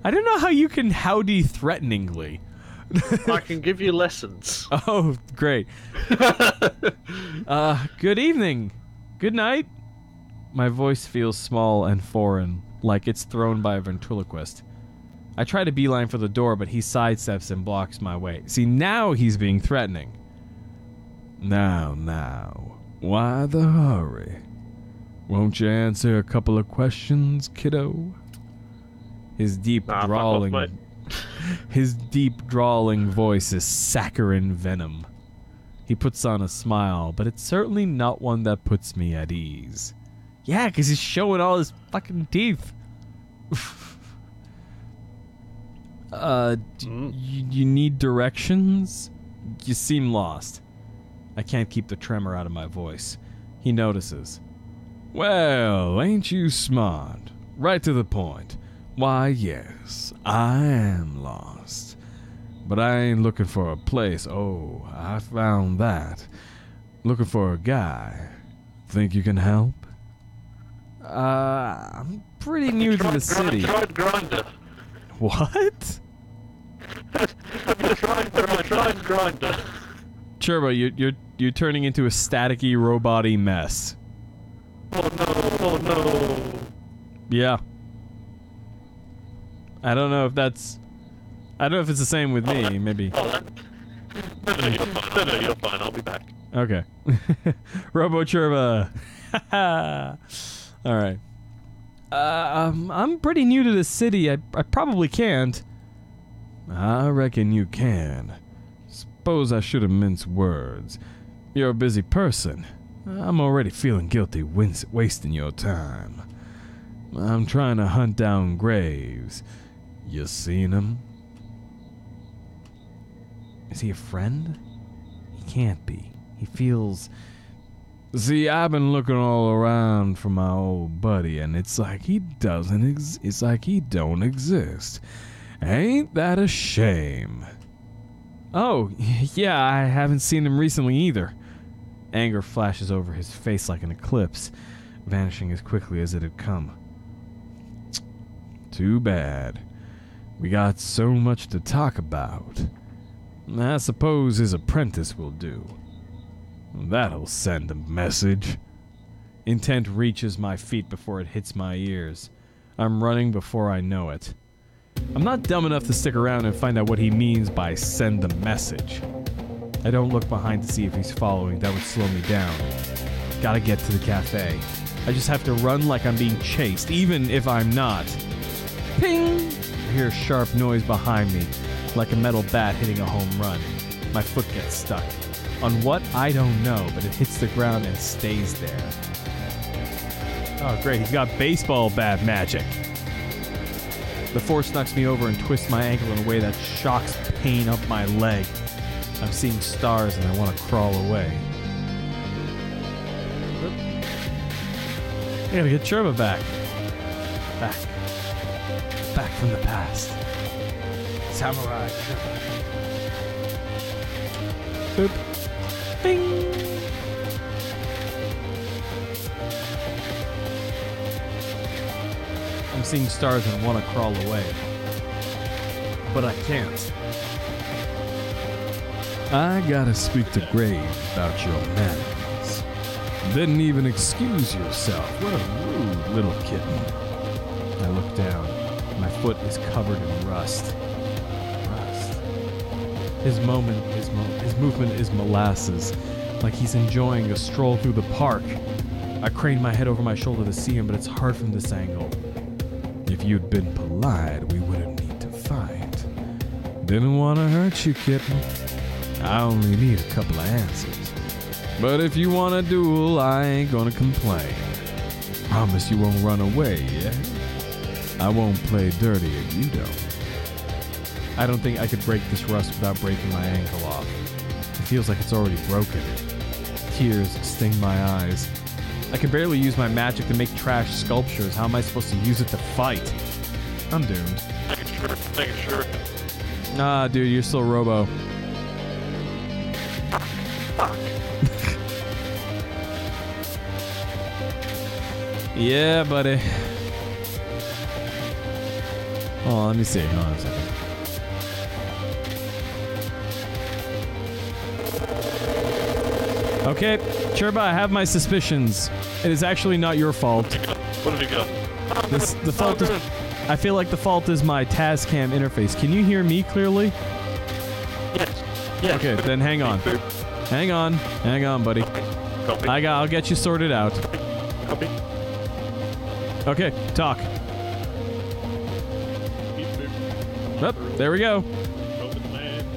I don't know how you can howdy threateningly. I can give you lessons. Oh, great. Good evening. Good night. My voice feels small and foreign, like it's thrown by a ventriloquist. I try to beeline for the door, but he sidesteps and blocks my way. See, now he's being threatening. Now, why the hurry? Won't you answer a couple of questions, kiddo? His deep drawling... His deep, drawling voice is saccharine venom. He puts on a smile, but it's certainly not one that puts me at ease. Yeah, because he's showing all his fucking teeth. You need directions? You seem lost. I can't keep the tremor out of my voice. He notices. Well, ain't you smart? Right to the point. Why, yes, I am lost. But I ain't looking for a place. Oh, I found that. Looking for a guy. Think you can help? I'm pretty new to the city. Tried Grindr. What? Have you Try and grinder. Churba, you're turning into a staticky, robot-y mess. Oh no. Yeah. I don't know if it's the same with me. Maybe. Oh, no, you're fine. No, you're fine. I'll be back. Okay. Robo Churba. All right. I'm pretty new to the city. I probably can't. I reckon you can. Suppose I should have minced words. You're a busy person. I'm already feeling guilty wasting your time. I'm trying to hunt down Graves. You seen him? Is he a friend? He can't be. He feels... See, I've been looking all around for my old buddy, and it's like he it's like he don't exist. Ain't that a shame? Oh, yeah, I haven't seen him recently either. Anger flashes over his face like an eclipse, vanishing as quickly as it had come. Too bad. We got so much to talk about. I suppose his apprentice will do. That'll send a message. Intent reaches my feet before it hits my ears. I'm running before I know it. I'm not dumb enough to stick around and find out what he means by send the message. I don't look behind to see if he's following. That would slow me down. Gotta get to the cafe. I just have to run like I'm being chased, even if I'm not. Ping! I hear a sharp noise behind me, like a metal bat hitting a home run. My foot gets stuck. On what? I don't know, but it hits the ground and stays there. Oh, great. He's got baseball bat magic. The force knocks me over and twists my ankle in a way that shocks pain up my leg. I'm seeing stars and I want to crawl away. I gotta get Churba back. Back from the past. Samurai Churba. Boop. Bing! I'm seeing stars and want to crawl away. But I can't. I gotta speak to Graves about your manners. Didn't even excuse yourself. What a rude little kitten. I look down. My foot is covered in rust. His movement is molasses, like he's enjoying a stroll through the park. I crane my head over my shoulder to see him, but it's hard from this angle. If you'd been polite, we wouldn't need to fight. Didn't want to hurt you, kitten. I only need a couple of answers. But if you want a duel, I ain't gonna complain. Promise you won't run away, yeah? I won't play dirty if you don't. I don't think I could break this rust without breaking my ankle off. It feels like it's already broken. Tears sting my eyes. I can barely use my magic to make trash sculptures. How am I supposed to use it to fight? I'm doomed. Make it sure. Nah, dude, you're still Robo. Fuck. Yeah, buddy. Oh, let me see. Hold on a second. Okay, Churba, I have my suspicions. It is actually not your fault. What have you got? The fault is... I feel like the fault is my Tascam interface. Can you hear me clearly? Yes. Okay, then hang on. Hang on, buddy. Copy. I'll get you sorted out. Copy. Okay, talk. Oh, there we go.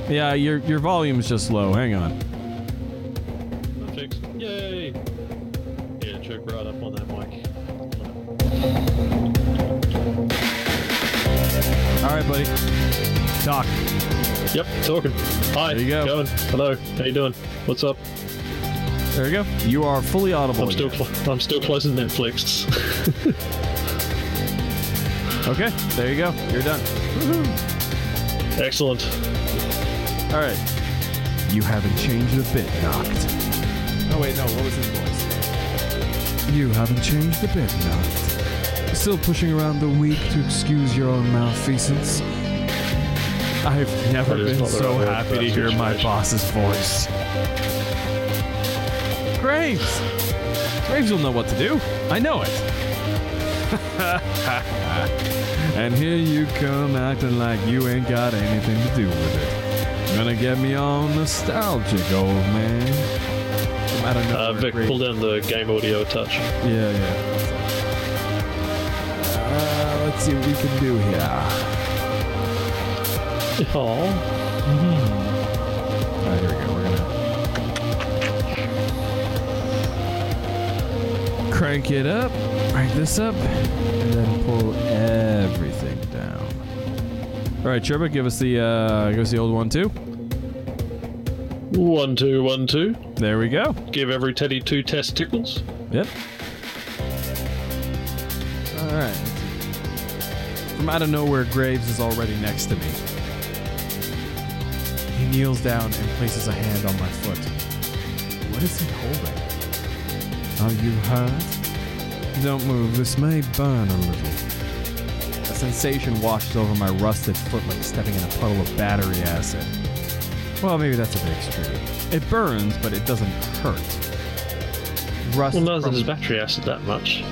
Yeah, your volume's just low. Hang on. Yay! Yeah, check right up on that mic. Alright, buddy. Talk. Yep, talking. Hi. There you go. Going. Hello. How you doing? What's up? There you go. You are fully audible. I'm still closing Netflix. Okay, there you go. You're done. Woohoo. Excellent. Alright. You haven't changed a bit, Noct. Oh wait, no, what was his voice? You haven't changed a bit, Noct. Still pushing around the weak to excuse your own malfeasance. I've never That is been not the so right word happy for to that hear my situation. boss's voice. Graves! Graves will know what to do. I know it. And here you come acting like you ain't got anything to do with it. Gonna get me all nostalgic, old man. I don't know. Vic, pull down the game audio a touch. Yeah. Let's see what we can do here. Oh. Alright, here we go. We're gonna crank it up, crank this up, and then pull everything down. Alright, Sherba, give us the old one too. 1, 2, 1, 2. There we go. Give every teddy 2 testicles. Yep. Alright. From out of nowhere, Graves is already next to me. He kneels down and places a hand on my foot. What is he holding? Are you hurt? Don't move, this may burn a little. A sensation washes over my rusted foot like stepping in a puddle of battery acid. Well, maybe that's a bit extreme. It burns, but it doesn't hurt. Rust Well, not that crumbles- there's battery acid that much.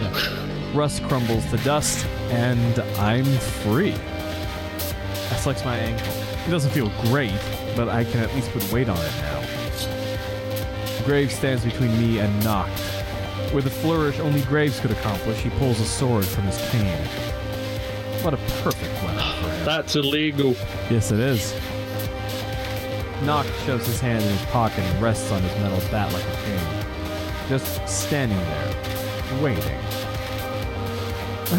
Rust crumbles to dust, and I'm free. I flex my ankle. It doesn't feel great, but I can at least put weight on it now. Graves stands between me and Noct. With a flourish only Graves could accomplish, he pulls a sword from his cane. What a perfect weapon for him. That's illegal. Yes, it is. Noct shoves his hand in his pocket and rests on his metal bat like a king. Just standing there, waiting.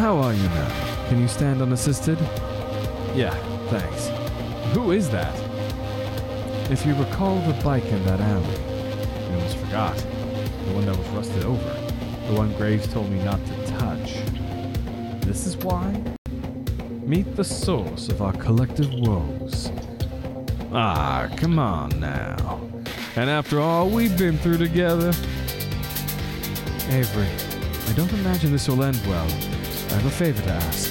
How are you now? Can you stand unassisted? Yeah, thanks. Who is that? If you recall the bike in that alley, you almost forgot. The one that was rusted over. The one Graves told me not to touch. This is why? Meet the source of our collective woes. Ah, come on now. And after all we've been through together... Avery, I don't imagine this will end well. I have a favor to ask.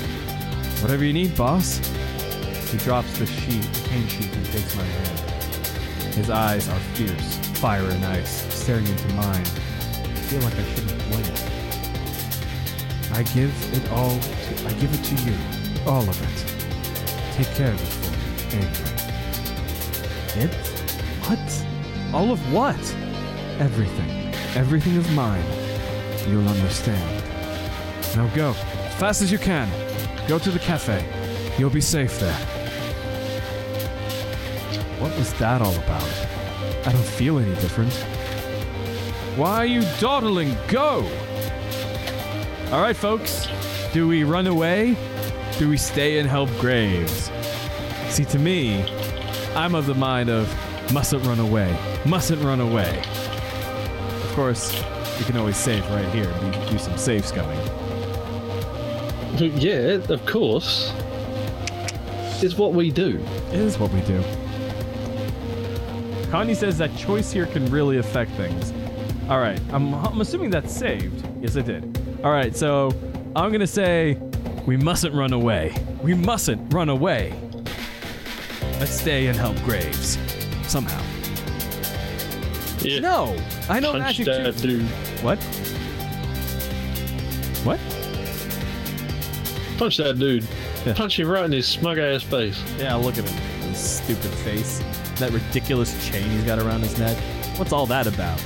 Whatever you need, boss. He drops the cane sheet, and takes my hand. His eyes are fierce, fire and ice, staring into mine. I feel like I shouldn't blink. I give it to you. All of it. Take care of it for me, Avery. It? What? All of what? Everything. Everything is mine. You'll understand. Now go. As fast as you can. Go to the cafe. You'll be safe there. What was that all about? I don't feel any different. Why are you dawdling? Go! Alright, folks. Do we run away? Do we stay and help Graves? See, to me, I'm of the mind of mustn't run away. Mustn't run away. Of course, you can always save right here and do some save scumming. Yeah, of course. It's what we do. It is what we do. Connie says that choice here can really affect things. Alright, I'm assuming that's saved. Yes, it did. Alright, so I'm gonna say we mustn't run away. We mustn't run away. Let's stay and help Graves. Somehow. Yeah. No! I know Punch magic that too. dude. What? What? Punch that dude. Yeah. Punch him right in his smug ass face. Yeah, look at him. His stupid face. That ridiculous chain he's got around his neck. What's all that about?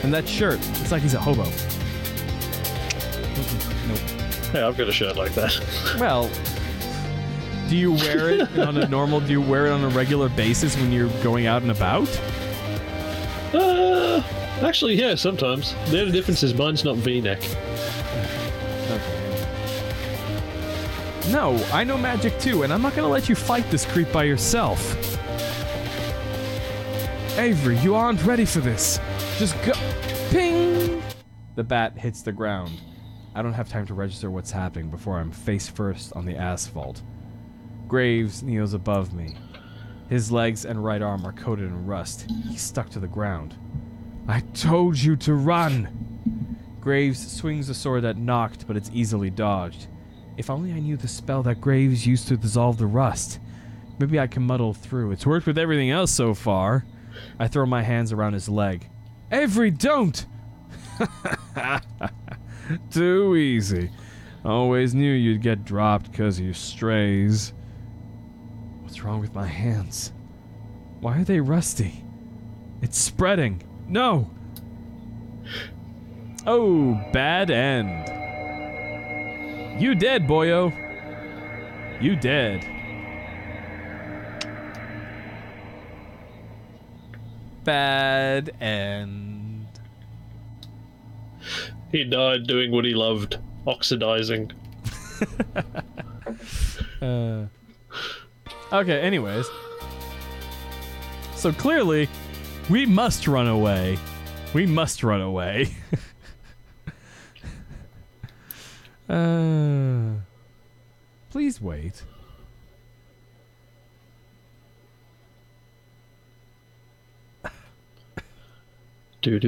And that shirt. It's like he's a hobo. Nope. Hey, I've got a shirt like that. Well, do you wear it on a normal, do you wear it on a regular basis when you're going out and about? Actually, yeah, sometimes. The only difference is mine's not V-neck. No, I know magic too, and I'm not gonna let you fight this creep by yourself. Avery, you aren't ready for this. Just go. Ping! The bat hits the ground. I don't have time to register what's happening before I'm face first on the asphalt. Graves kneels above me. His legs and right arm are coated in rust. He's stuck to the ground. I told you to run! Graves swings the sword that knocked, but it's easily dodged. If only I knew the spell that Graves used to dissolve the rust. Maybe I can muddle through. It's worked with everything else so far. I throw my hands around his leg. Avery, don't! Too easy. Always knew you'd get dropped because you strays. What's wrong with my hands? Why are they rusty? It's spreading. No! Oh, bad end. You dead, boyo. You dead. Bad end. He died doing what he loved, oxidizing. Okay, anyways. So clearly, we must run away. We must run away. Please wait. Here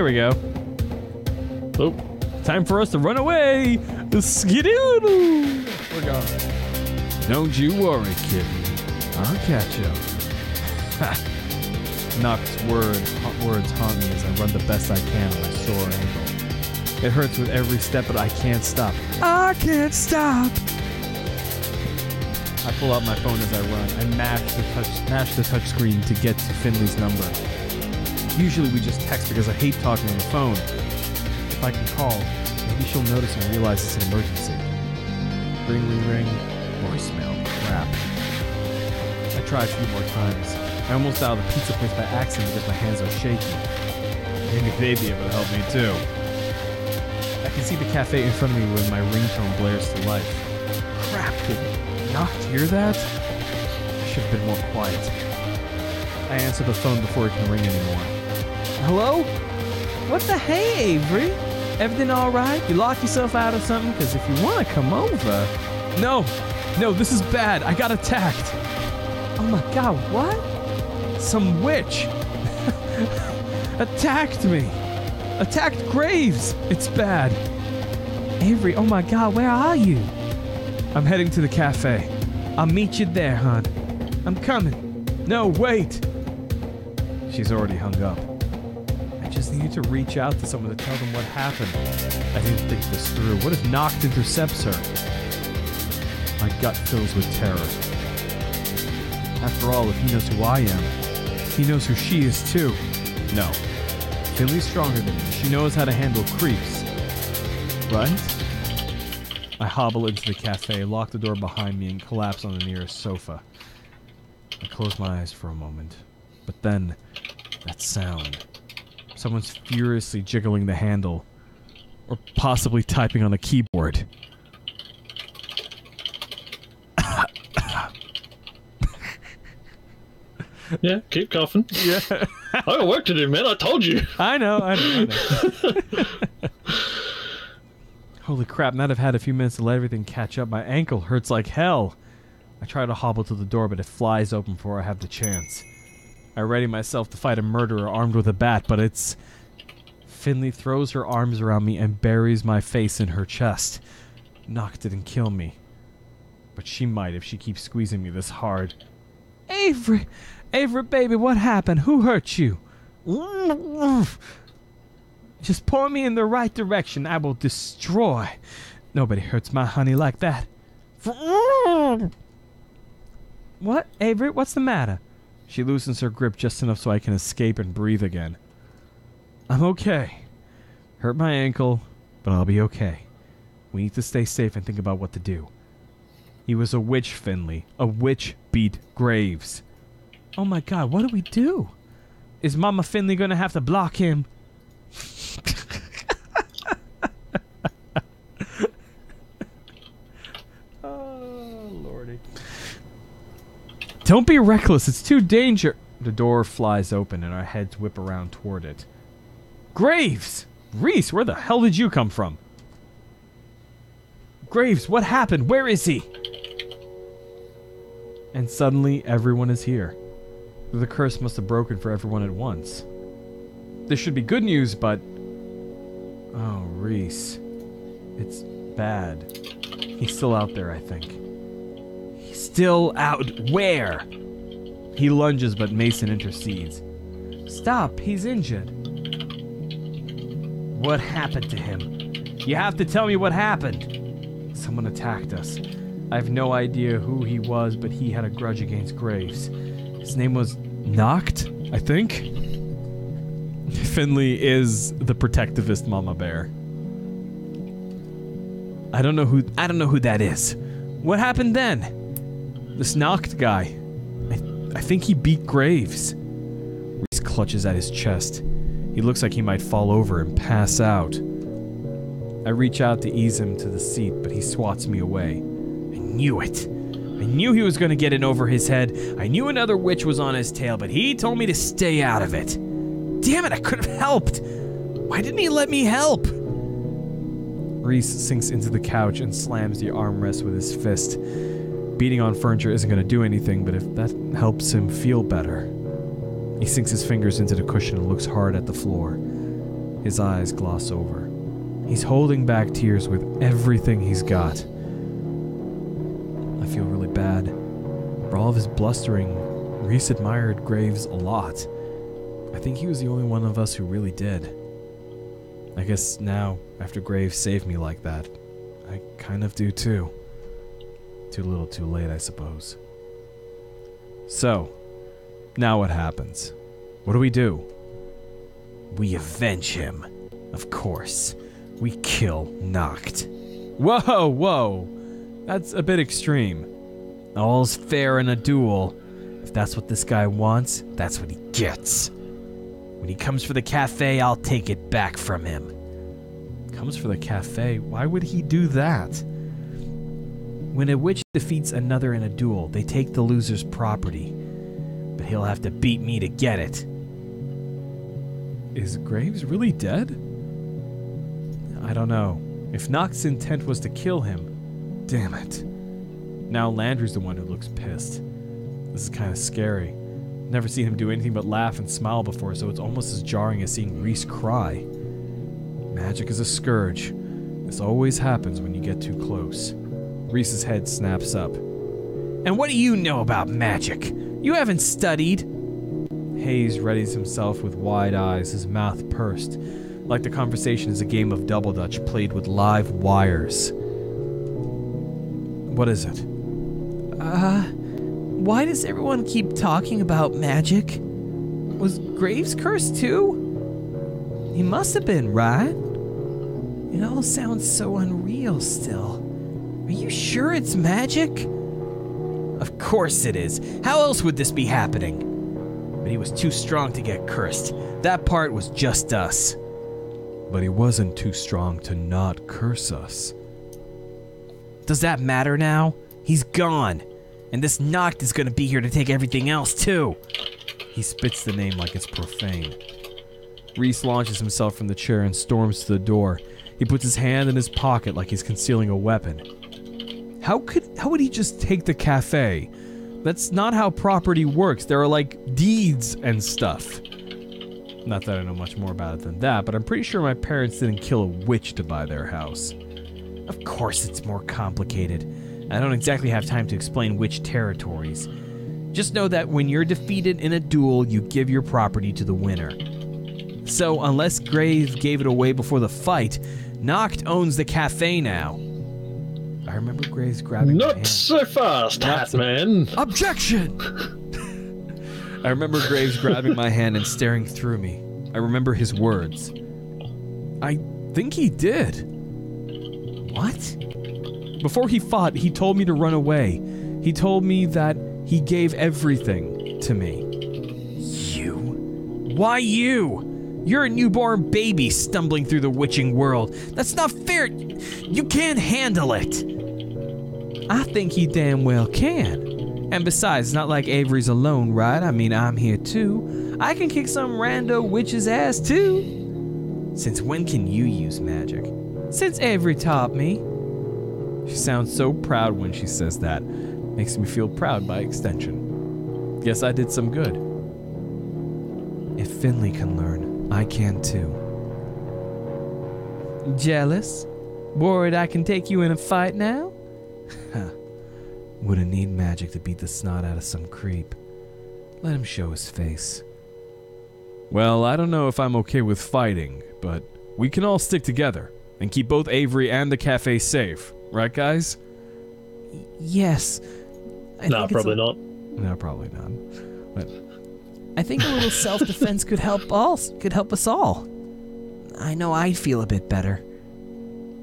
we go. Oh, time for us to run away. Skidoodle. We're gone. Don't you worry, kid. I'll catch up. Nock's words haunt me as I run the best I can on my sore ankle. It hurts with every step, but I can't stop. I can't stop. I pull out my phone as I run. I mash the touch screen to get to Finley's number. Usually we just text because I hate talking on the phone. If I can call, maybe she'll notice and realize it's an emergency. Ring, ring, ring. Voicemail. Crap. I try a few more times. I almost dialed the pizza place by accident because my hands are shaky. Maybe they'd be able to help me too. I can see the cafe in front of me when my ringtone blares to life. Crap, did Nock hear that? I should have been more quiet. I answer the phone before it can ring anymore. Hello? What the hey, Avery? Everything alright? You locked yourself out or something? Because if you want to come over... No, this is bad. I got attacked. Oh my god, what? Some witch attacked me. Attacked Graves. It's bad. Avery, oh my god, where are you? I'm heading to the cafe. I'll meet you there, hon. I'm coming. No, wait. She's already hung up. I just need to reach out to someone to tell them what happened. I didn't think this through. What if Nock intercepts her? My gut fills with terror. After all, if he knows who I am, he knows who she is too. No. Finley's stronger than me. She knows how to handle creeps. Right? I hobble into the cafe, lock the door behind me, and collapse on the nearest sofa. I close my eyes for a moment. But then, that sound. Someone's furiously jiggling the handle. Or possibly typing on a keyboard. Yeah, keep coughing. Yeah. I got work to do, man. I told you. I know. Holy crap, now that I've had a few minutes to let everything catch up, my ankle hurts like hell. I try to hobble to the door, but it flies open before I have the chance. I ready myself to fight a murderer armed with a bat, but it's... Finley throws her arms around me and buries my face in her chest. Nock didn't kill me. But she might if she keeps squeezing me this hard. Avery! Avery, baby, what happened? Who hurt you? Just point me in the right direction. I will destroy. Nobody hurts my honey like that. What? Avery, what's the matter? She loosens her grip just enough so I can escape and breathe again. I'm okay. Hurt my ankle, but I'll be okay. We need to stay safe and think about what to do. He was a witch, Finley. A witch beat Graves. Oh my god, what do we do? Is Mama Finley gonna have to block him? Oh, lordy. Don't be reckless, it's too dangerous. The door flies open and our heads whip around toward it. Graves! Reese, where the hell did you come from? Graves, what happened? Where is he? And suddenly, everyone is here. The curse must have broken for everyone at once. This should be good news, but... Oh, Reese. It's bad. He's still out there, I think. He's still out where? He lunges, but Mason intercedes. Stop, he's injured. What happened to him? You have to tell me what happened. Someone attacked us. I have no idea who he was, but he had a grudge against Graves. His name was Noct, I think? Finley is the protectivist mama bear. I don't know who that is. What happened then? This Noct guy. I think he beat Graves. Reese clutches at his chest. He looks like he might fall over and pass out. I reach out to ease him to the seat, but he swats me away. I knew it. I knew he was going to get in over his head. I knew another witch was on his tail, but he told me to stay out of it. Damn it, I could have helped. Why didn't he let me help? Reese sinks into the couch and slams the armrest with his fist. Beating on furniture isn't going to do anything, but if that helps him feel better. He sinks his fingers into the cushion and looks hard at the floor. His eyes gloss over. He's holding back tears with everything he's got. I feel really bad. For all of his blustering, Reese admired Graves a lot. I think he was the only one of us who really did. I guess now, after Graves saved me like that, I kind of do too. Too little too late, I suppose. So, now what happens? What do? We avenge him. Of course. We kill Noct. Whoa! That's a bit extreme. All's fair in a duel. If that's what this guy wants, that's what he gets. When he comes for the cafe, I'll take it back from him. Comes for the cafe? Why would he do that? When a witch defeats another in a duel, they take the loser's property. But he'll have to beat me to get it. Is Graves really dead? I don't know. If Noct's intent was to kill him, damn it. Now Landry's the one who looks pissed. This is kind of scary. Never seen him do anything but laugh and smile before, so it's almost as jarring as seeing Reese cry. Magic is a scourge. This always happens when you get too close. Reese's head snaps up. And what do you know about magic? You haven't studied. Hayes readies himself with wide eyes, his mouth pursed, like the conversation is a game of double dutch played with live wires. What is it? Why does everyone keep talking about magic? Was Graves cursed too? He must have been, right? It all sounds so unreal still. Are you sure it's magic? Of course it is. How else would this be happening? But he was too strong to get cursed. That part was just us. But he wasn't too strong to not curse us. Does that matter now? He's gone. And this Noct is gonna be here to take everything else too. He spits the name like it's profane. Reese launches himself from the chair and storms to the door. He puts his hand in his pocket like he's concealing a weapon. How would he just take the cafe? That's not how property works. There are like deeds and stuff. Not that I know much more about it than that, but I'm pretty sure my parents didn't kill a witch to buy their house. Of course it's more complicated. I don't exactly have time to explain which territories. Just know that when you're defeated in a duel, you give your property to the winner. So unless Graves gave it away before the fight, Noct owns the cafe now. I remember Graves grabbing my hand. Not so fast, Hatman. Objection! I remember Graves grabbing my hand and staring through me. I remember his words. I think he did. What? Before he fought, he told me to run away. He told me that he gave everything to me. You? Why you? You're a newborn baby stumbling through the witching world. That's not fair. You can't handle it. I think he damn well can. And besides, it's not like Avery's alone, right? I mean, I'm here too. I can kick some rando witch's ass too. Since when can you use magic? Since Avery taught me. She sounds so proud when she says that. Makes me feel proud by extension. Guess I did some good. If Finley can learn, I can too. Jealous? Worried I can take you in a fight now? Wouldn't need magic to beat the snot out of some creep. Let him show his face. Well, I don't know if I'm okay with fighting, but we can all stick together and keep both Avery and the cafe safe. Right, guys? Yes. No, probably not. No, probably not. But I think a little self-defense could help us all. I know I'd feel a bit better.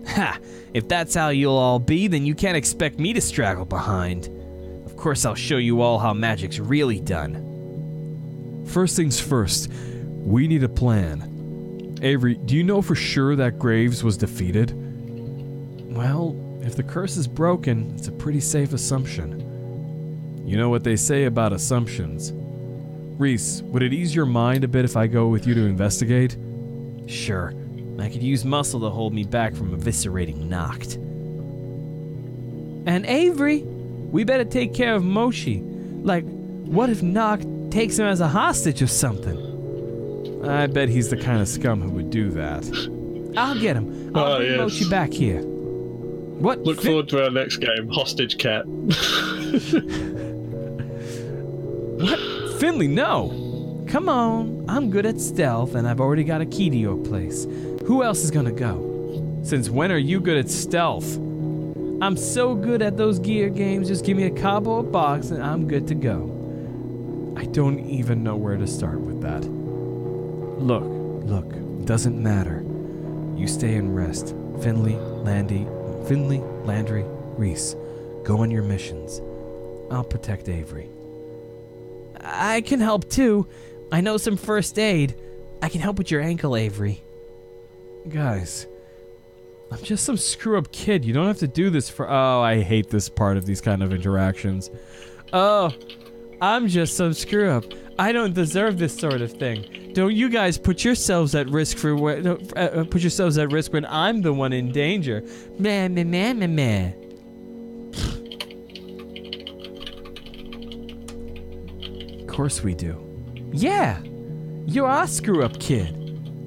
Ha! If that's how you'll all be, then you can't expect me to straggle behind. Of course I'll show you all how magic's really done. first things first, we need a plan. Avery, do you know for sure that Graves was defeated? Well, if the curse is broken, it's a pretty safe assumption. You know what they say about assumptions. Reese, would it ease your mind a bit if I go with you to investigate? Sure. I could use muscle to hold me back from eviscerating Noct. And Avery, we better take care of Moshi. Like, what if Noct takes him as a hostage or something? I bet he's the kind of scum who would do that. I'll get him. I'll bring Moshi back here. What? Look forward to our next game, Hostage Cat. What? Finley, no! Come on. I'm good at stealth, and I've already got a key to your place. Who else is gonna go? Since when are you good at stealth? I'm so good at those gear games, just give me a cardboard box and I'm good to go. I don't even know where to start with that. Look, doesn't matter. You stay and rest. Finley, Landry, Reese, go on your missions. I'll protect Avery. I can help too. I know some first aid. I can help with your ankle, Avery. Guys, I'm just some screw-up kid. You don't have to do this for... Oh, I hate this part of these kind of interactions. Oh, I'm just some screw-up. I don't deserve this sort of thing. Don't you guys put yourselves at risk when I'm the one in danger. Meh. Of course we do. Yeah, you're our screw-up kid.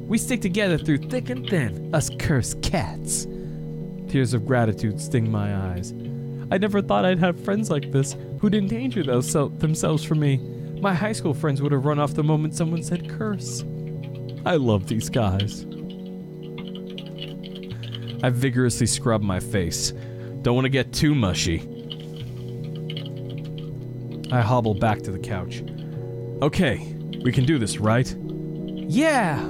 We stick together through thick and thin, us cursed cats. Tears of gratitude sting my eyes. I never thought I'd have friends like this who'd endanger themselves for me. My high school friends would have run off the moment someone said curse. I love these guys. I vigorously scrub my face. Don't want to get too mushy. I hobble back to the couch. Okay, we can do this, right? Yeah!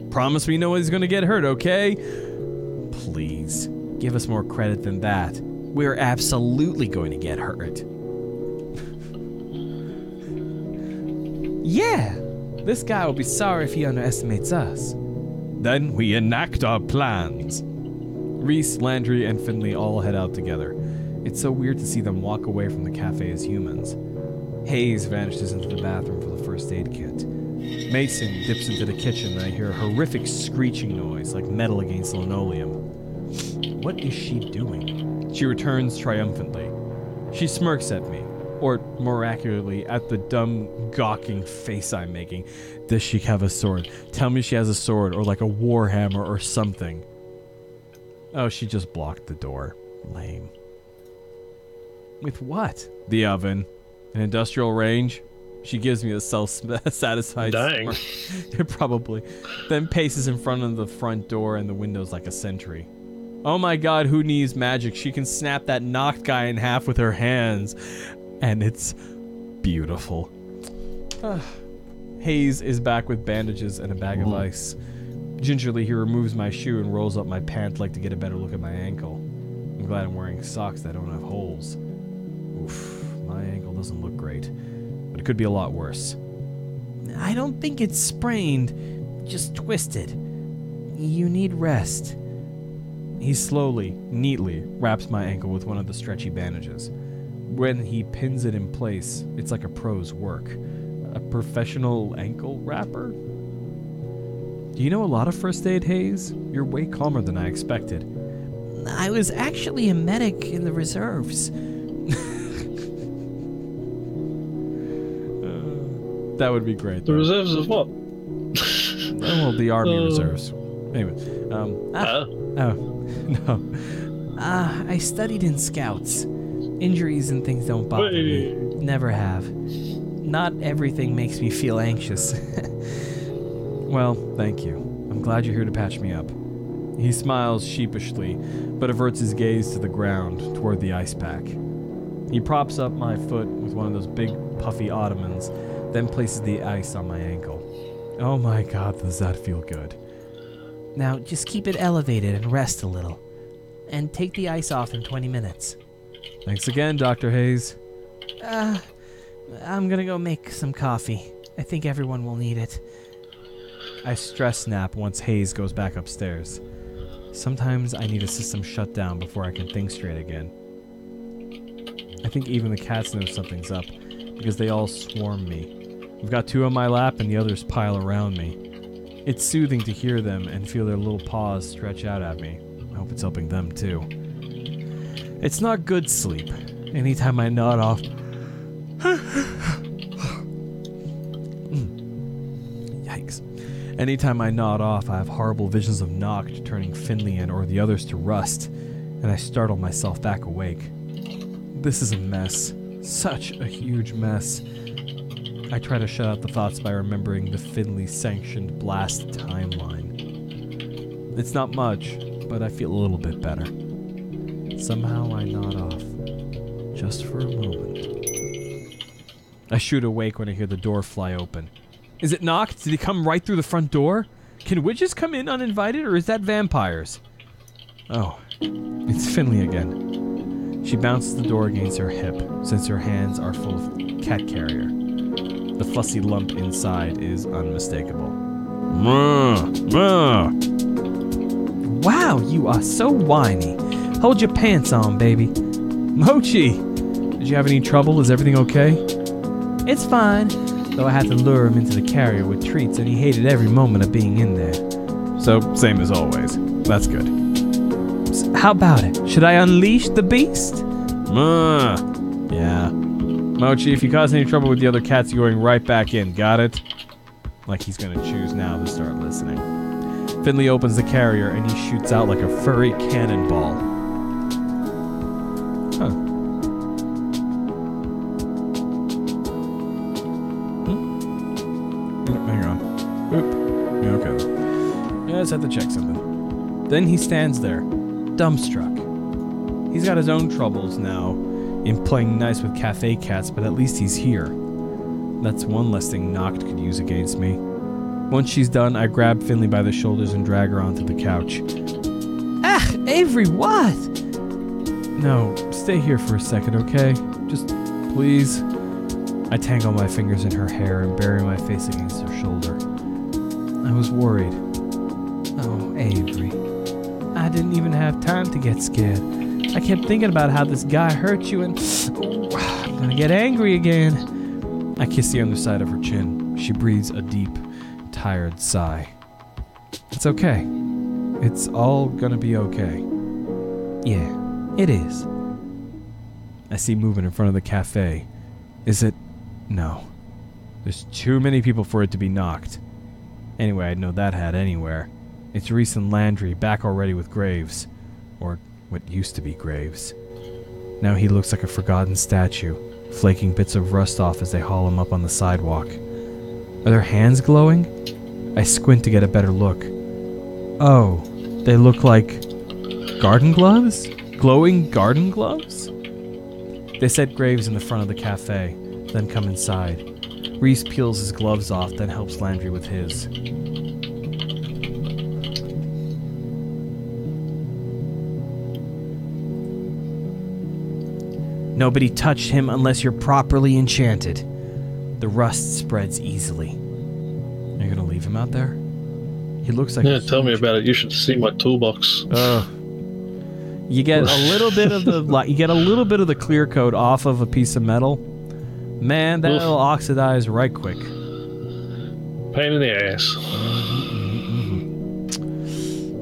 Promise me no one's gonna get hurt, okay? Please, give us more credit than that. We're absolutely going to get hurt. Yeah! This guy will be sorry if he underestimates us. Then we enact our plans. Reese, Landry, and Finley all head out together. It's so weird to see them walk away from the cafe as humans. Hayes vanishes into the bathroom for the first aid kit. Mason dips into the kitchen and I hear a horrific screeching noise like metal against linoleum. What is she doing? She returns triumphantly. She smirks at me, or more accurately, at the dumb, gawking face I'm making. Does she have a sword? Tell me she has a sword, or like a warhammer or something. Oh, she just blocked the door. Lame. With what? The oven. An industrial range. She gives me a self-satisfied Dang. Probably. Then paces in front of the front door and the windows like a sentry. Oh my god, who needs magic? She can snap that knocked guy in half with her hands. And it's beautiful. Hayes is back with bandages and a bag of ice. Gingerly, he removes my shoe and rolls up my pant leg to get a better look at my ankle. I'm glad I'm wearing socks that don't have holes. Oof, my ankle doesn't look great. But it could be a lot worse. I don't think it's sprained, just twisted. You need rest. He slowly, neatly wraps my ankle with one of the stretchy bandages. When he pins it in place, it's like a pro's work. A professional ankle wrapper? Do you know a lot of first aid, Hayes? You're way calmer than I expected. I was actually a medic in the reserves. That would be great. The reserves of what? well, the Army Reserves. Anyway, no. I studied in Scouts. Injuries and things don't bother me. Never have. Not everything makes me feel anxious. Well, thank you. I'm glad you're here to patch me up. He smiles sheepishly, but averts his gaze to the ground, toward the ice pack. He props up my foot with one of those big, puffy ottomans, then places the ice on my ankle. Oh my God, does that feel good. Now, just keep it elevated and rest a little. And take the ice off in 20 minutes. Thanks again, Dr. Hayes. I'm gonna go make some coffee. I think everyone will need it. I stress snap once Hayes goes back upstairs. Sometimes I need a system shut down before I can think straight again. I think even the cats know something's up, because they all swarm me. I've got 2 on my lap and the others pile around me. It's soothing to hear them and feel their little paws stretch out at me. I hope it's helping them too. It's not good sleep. Anytime I nod off... Yikes. Anytime I nod off, I have horrible visions of Noct turning Finley or the others to rust, and I startle myself back awake. This is a mess. Such a huge mess. I try to shut out the thoughts by remembering the Finley-sanctioned blast timeline. It's not much, but I feel a little bit better. Somehow I nod off, just for a moment. I shoot awake when I hear the door fly open. Is it Noct? Did he come right through the front door? Can witches come in uninvited, or is that vampires? Oh, it's Finley again. She bounces the door against her hip, since her hands are full of cat carrier. The fussy lump inside is unmistakable. Wow, you are so whiny. Hold your pants on, baby. Mochi! Did you have any trouble? Is everything okay? It's fine, though I had to lure him into the carrier with treats, and he hated every moment of being in there. So, same as always. That's good. How about it? Should I unleash the beast? Yeah. Mochi, if you cause any trouble with the other cats, you're going right back in. Got it? Like he's going to choose now to start listening. Finley opens the carrier, and he shoots out like a furry cannonball. Huh. Hang on. Oop. Yeah, okay. Yeah, I just have to check something. Then he stands there, dumbstruck. He's got his own troubles now in playing nice with cafe cats, but at least he's here. That's one less thing Noct could use against me. Once she's done, I grab Finley by the shoulders and drag her onto the couch. Ah, Avery, what? No, stay here for a second, okay? Just, please. I tangle my fingers in her hair and bury my face against her shoulder. I was worried. Oh, Avery. I didn't even have time to get scared. I kept thinking about how this guy hurt you and... Oh, I'm gonna get angry again. I kiss the underside of her chin. She breathes a deep, tired sigh. It's okay. It's all gonna be okay. Yeah, it is. I see movement in front of the cafe. Is it... No. There's too many people for it to be Noct. Anyway, I'd know that hat anywhere. It's Reese and Landry back already with Graves. Or what used to be Graves. Now he looks like a forgotten statue, flaking bits of rust off as they haul him up on the sidewalk. Are their hands glowing? I squint to get a better look. Oh, they look like... garden gloves? Glowing garden gloves? They set Graves in the front of the cafe, then come inside. Reese peels his gloves off, then helps Landry with his. Nobody touched him unless you're properly enchanted. The rust spreads easily. Are you gonna leave him out there? He looks like... Yeah, tell me about it. You should see my toolbox. You get a little bit of the clear coat off of a piece of metal. Man, that'll oxidize right quick. Pain in the ass.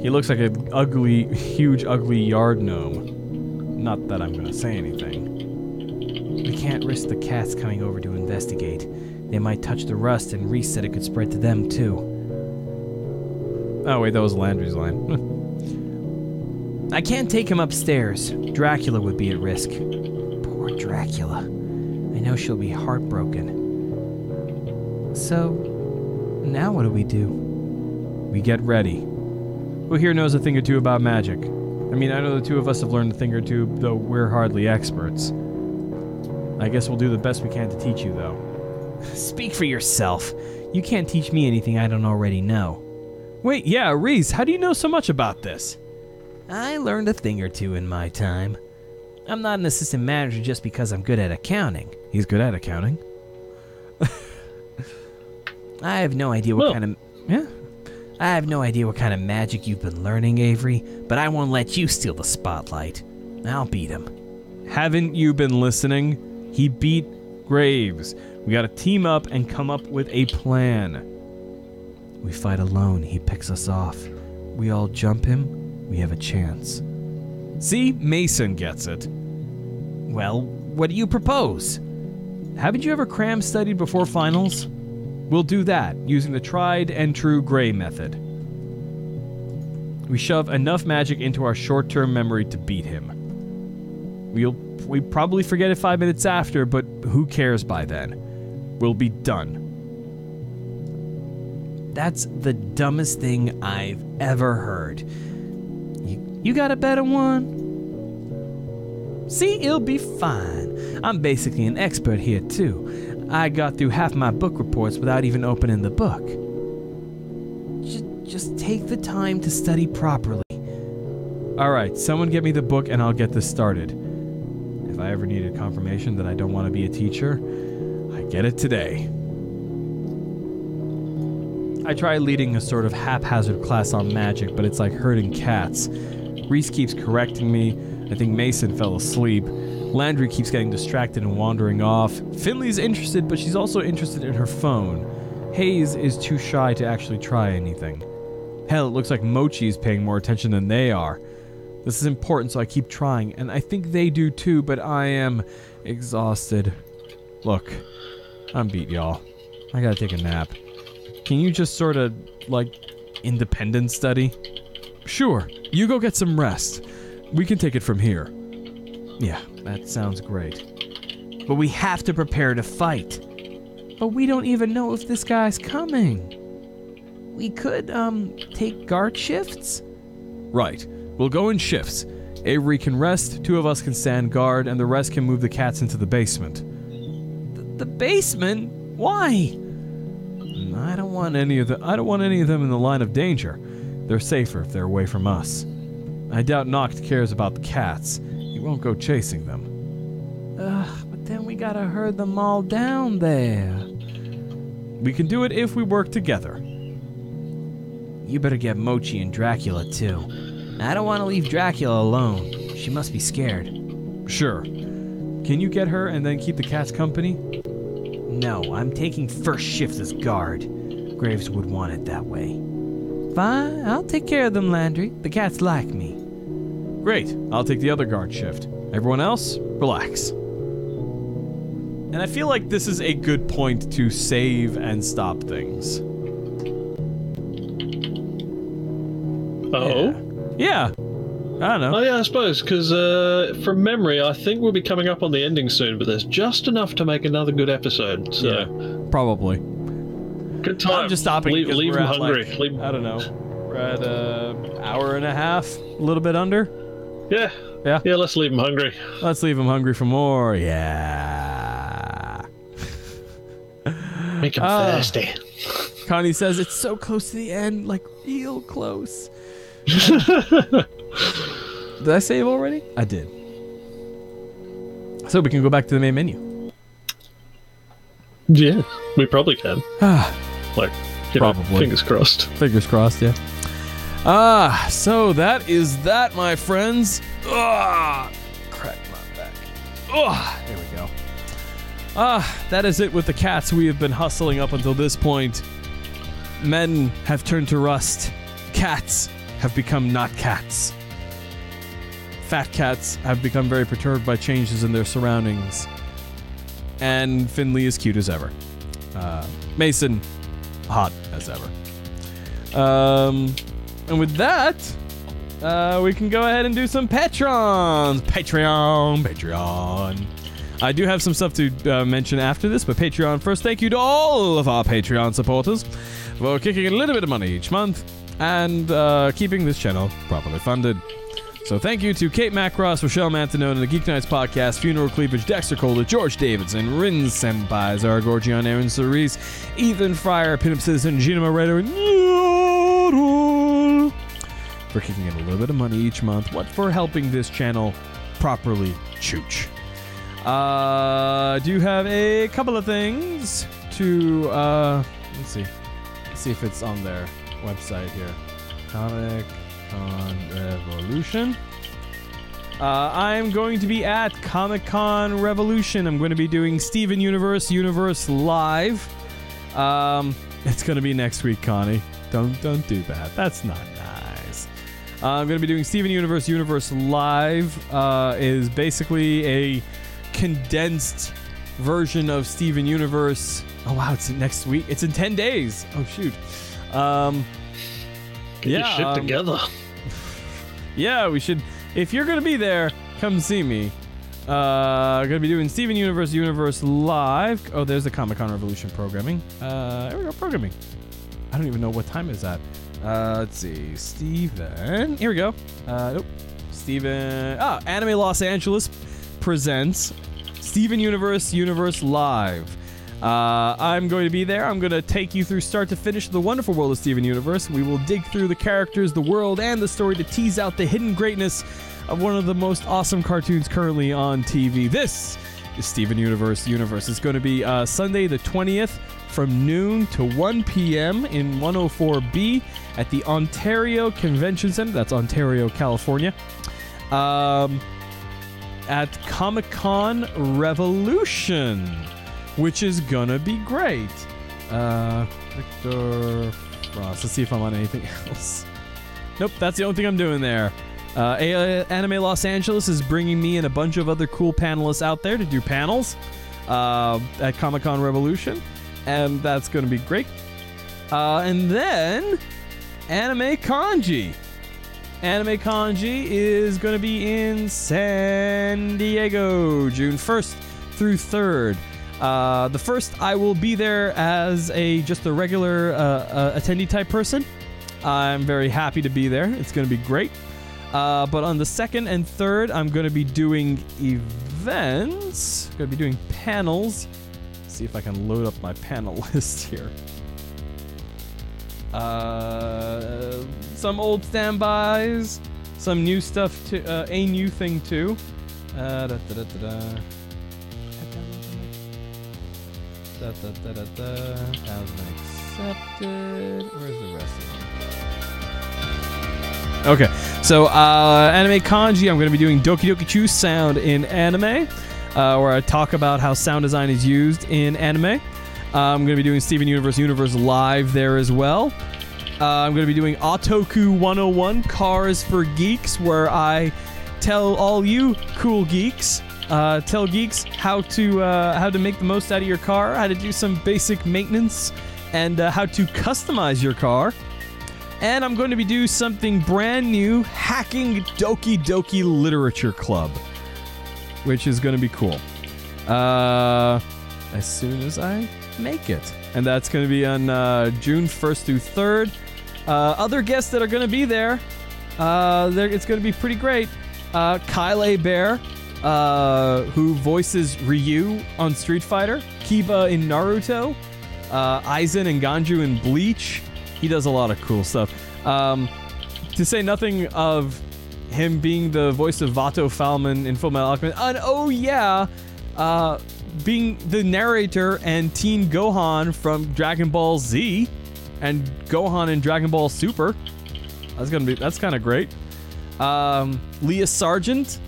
He looks like an ugly, huge, ugly yard gnome. Not that I'm gonna say anything. We can't risk the cats coming over to investigate. They might touch the rust, and Reese said it could spread to them too. Oh, wait, that was Landry's line. I can't take him upstairs. Dracula would be at risk. Poor Dracula. I know she'll be heartbroken. So, now what do? We get ready. Who here knows a thing or two about magic? I mean, I know the two of us have learned a thing or two, though we're hardly experts. I guess we'll do the best we can to teach you, though. Speak for yourself. You can't teach me anything I don't already know. Wait, yeah, Reese, how do you know so much about this? I learned a thing or two in my time. I'm not an assistant manager just because I'm good at accounting. He's good at accounting. I have no idea what kind of... Yeah. I have no idea what kind of magic you've been learning, Avery, but I won't let you steal the spotlight. I'll beat him. Haven't you been listening? He beat Graves. We gotta team up and come up with a plan. We fight alone, he picks us off. We all jump him, we have a chance. See? Mason gets it. Well, what do you propose? Haven't you ever cram studied before finals? We'll do that, using the tried and true Gray method. We shove enough magic into our short-term memory to beat him. We probably forget it 5 minutes after, but who cares by then? We'll be done. That's the dumbest thing I've ever heard. You got a better one? See, it'll be fine. I'm basically an expert here, too. I got through half my book reports without even opening the book. Just take the time to study properly. All right, someone get me the book and I'll get this started. If I ever needed confirmation that I don't want to be a teacher, I get it today. I try leading a sort of haphazard class on magic, but it's like herding cats. Reese keeps correcting me. I think Mason fell asleep. Landry keeps getting distracted and wandering off. Finley's interested, but she's also interested in her phone. Hayes is too shy to actually try anything. Hell, it looks like Mochi is paying more attention than they are. This is important, so I keep trying, and I think they do too, but I am exhausted. Look, I'm beat, y'all. I gotta take a nap. Can you just sort of, like, independent study? Sure, you go get some rest. We can take it from here. Yeah, that sounds great. But we have to prepare to fight. But we don't even know if this guy's coming. We could, take guard shifts? Right. We'll go in shifts. Avery can rest, 2 of us can stand guard, and the rest can move the cats into the basement. The basement? Why? I don't want any of them in the line of danger. They're safer if they're away from us. I doubt Noct cares about the cats. He won't go chasing them. But then we gotta herd them all down there. We can do it if we work together. You better get Mochi and Dracula too. I don't want to leave Dracula alone. She must be scared. Sure. Can you get her and then keep the cats company? No, I'm taking first shift as guard. Graves would want it that way. Fine, I'll take care of them, Landry. The cats like me. Great, I'll take the other guard shift. Everyone else, relax. And I feel like this is a good point to save and stop things. Oh? Yeah. I don't know. Oh, yeah, I suppose, because from memory, I think we'll be coming up on the ending soon, but there's just enough to make another good episode, so... Yeah, probably. Good time. I'm just stopping Leave because them we're at, hungry. like, I don't know. We're at an hour and a half, a little bit under. Yeah. Yeah? Yeah, let's leave them hungry. Let's leave them hungry for more. Yeah. Make them thirsty. Connie says it's so close to the end, like real close. Did I save already? I did. So we can go back to the main menu. Yeah, we probably can. Like, you know, Probably. fingers crossed. Fingers crossed, yeah. So that is that, my friends. Crack my back. There we go. That is it with the cats we have been hustling up until this point. Men have turned to rust. Cats have become not cats. Fat cats have become very perturbed by changes in their surroundings. And Finley is cute as ever. Mason, hot as ever. And with that, we can go ahead and do some Patrons. Patreon. I do have some stuff to mention after this, but Patreon first. Thank you to all of our Patreon supporters for kicking a little bit of money each month and keeping this channel properly funded. So thank you to Kate Macross, Rochelle Mantanone, the Geek Nights Podcast, Funeral Cleavage, Dexter Calder, George Davidson, Rin Senpai, Zara Gorgion, Aaron Cerise, Ethan Fryer, Pinup Citizen, Gina Moreto, and Yodel for kicking in a little bit of money each month. What for helping this channel properly chooch. Do have a couple of things to let's see if it's on their website here. Comic Con Revolution. I'm going to be at Comic Con Revolution. I'm going to be doing Steven Universe Live. It's going to be next week, Connie. Don't do that. That's not nice. I'm going to be doing Steven Universe Live. Is basically a condensed version of Steven Universe. Oh wow, it's next week. It's in 10 days. Oh shoot. Get your shit together. Yeah, we should. If you're gonna be there, come see me. Gonna be doing Steven Universe Live. Oh, there's the Comic Con Revolution programming. There we go, programming. I don't even know what time is that. Let's see, Steven. Here we go. Nope. Steven. Anime Los Angeles presents Steven Universe Live. I'm going to be there. I'm going to take you through start to finish the wonderful world of Steven Universe. We will dig through the characters, the world, and the story to tease out the hidden greatness of one of the most awesome cartoons currently on TV. This is Steven Universe. It's going to be Sunday the 20th from noon to 1 p.m. in 104B at the Ontario Convention Center. That's Ontario, California. At Comic Con Revolution, which is gonna be great. Victor Frost. Let's see if I'm on anything else. Nope, that's the only thing I'm doing there. Anime Los Angeles is bringing me and a bunch of other cool panelists out there to do panels at Comic Con Revolution, and that's gonna be great. And then Anime Kanji. Anime Kanji is going to be in San Diego, June 1st through 3rd. The first, I will be there as just a regular attendee type person. I'm very happy to be there. It's going to be great. But on the 2nd and 3rd, I'm going to be doing events. Going to be doing panels. Let's see if I can load up my panel list here. Some old standbys, some new stuff, a new thing too. Hasn't accepted. Where's the rest of them? Okay, so Anime Kanji, I'm going to be doing Doki Doki Chu sound in anime, where I talk about how sound design is used in anime. I'm going to be doing Steven Universe Live there as well. I'm going to be doing Otoku 101, Cars for Geeks, where I tell all you cool geeks, tell geeks how to make the most out of your car, how to do some basic maintenance, and how to customize your car. And I'm going to be doing something brand new, Hacking Doki Doki Literature Club, which is going to be cool. As soon as I make it. And that's going to be on June 1st through 3rd. Other guests that are going to be there, it's going to be pretty great. Kyle Bear, who voices Ryu on Street Fighter, Kiba in Naruto, Aizen and Ganju in Bleach. He does a lot of cool stuff. To say nothing of him being the voice of Vato Falman in Fullmetal Alchemist. And oh yeah, being the narrator and Teen Gohan from Dragon Ball Z and Gohan in Dragon Ball Super. That's kind of great. Leah Sargent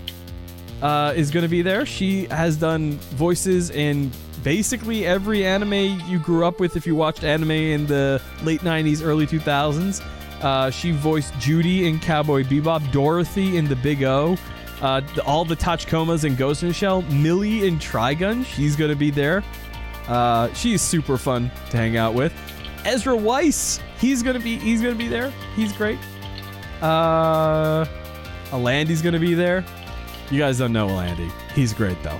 is going to be there. She has done voices in basically every anime you grew up with if you watched anime in the late 90s, early 2000s. She voiced Judy in Cowboy Bebop, Dorothy in The Big O, all the Tachikomas in Ghost in the Shell, Millie in Trigun. She's going to be there. She's super fun to hang out with. Ezra Weiss, he's gonna be there. He's great. Alandy's gonna be there. You guys don't know Alandy. He's great though.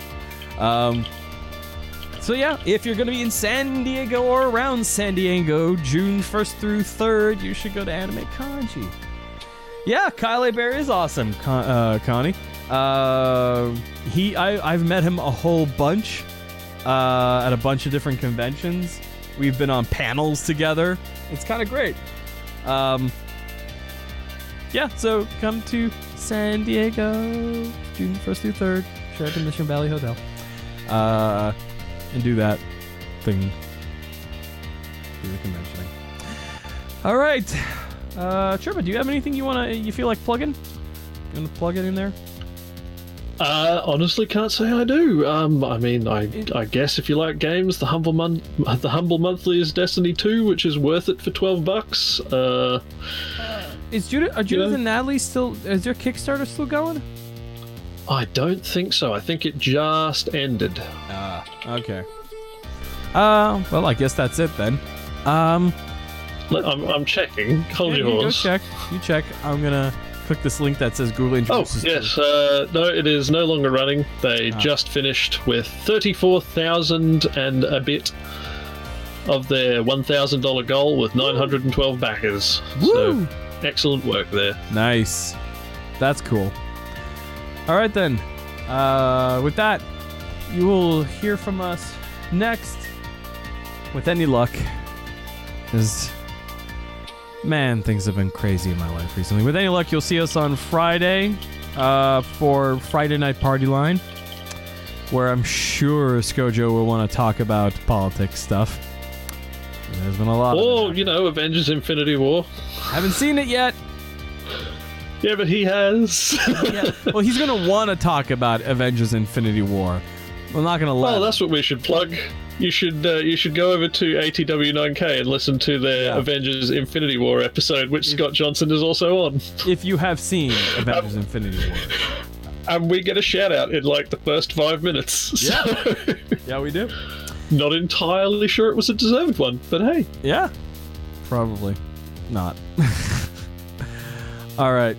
So yeah, if you're gonna be in San Diego or around San Diego, June 1st through 3rd, you should go to Anime Kanji. Yeah, Kyle Bear is awesome, Connie. I've met him a whole bunch at a bunch of different conventions. We've been on panels together. It's kind of great. Yeah, so come to San Diego, June 1st through 3rd, Sheraton Mission Valley Hotel, and do that thing. Do the conventioning. All right, Sherpa, do you have anything you feel like plugging? You want to plug it in there? Honestly, can't say I do. I mean, I guess if you like games, the Humble Monthly is Destiny 2, which is worth it for $12. Are Judith and Natalie still? Is their Kickstarter still going? I don't think so. I think it just ended. Okay. Well, I guess that's it then. I'm checking. Hold your horse. Go check. You check. I'm gonna click this link that says Google introduces. Oh yes. No, it is no longer running. They just finished with 34,000 and a bit of their $1,000 goal with 912 backers. Woo! So excellent work there. Nice. That's cool. All right then. With that, you will hear from us next, with any luck, because man, things have been crazy in my life recently. With any luck, you'll see us on Friday for Friday Night Party Line, where I'm sure Skojo will want to talk about politics stuff. There's been a lot. Or, Avengers Infinity War. Haven't seen it yet. Yeah, but he has. Yeah. Well, he's going to want to talk about Avengers Infinity War. I'm not going to let him. That's what we should plug. You should go over to ATW9K and listen to their Avengers Infinity War episode, which Scott Johnson is also on. If you have seen Avengers Infinity War. And we get a shout out in like the first 5 minutes. Yeah. So Yeah, we do. not entirely sure it was a deserved one, but hey. Yeah. Probably not. All right.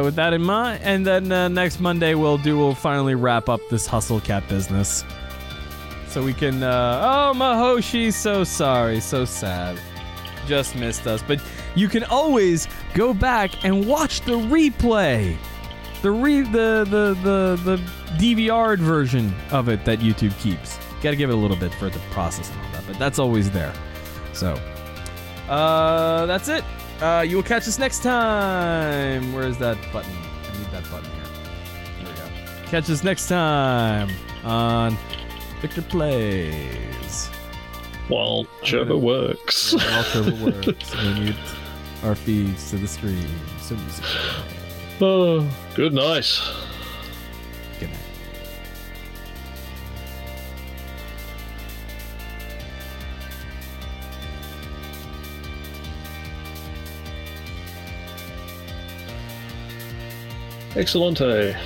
With that in mind, and then next Monday we'll finally wrap up this Hustle Cat business, so we can. Oh, Mahoshi, so sorry, so sad, just missed us. But you can always go back and watch the replay, the DVR'd version of it that YouTube keeps. Got to give it a little bit for the process and all that, but that's always there. So, that's it. You will catch us next time. Where is that button? I need that button here. There we go. Catch us next time on Victor Plays. While Sherpa works. While Sherpa works. We need our feeds to the stream. So music. Oh, good night. Good night. Excellente.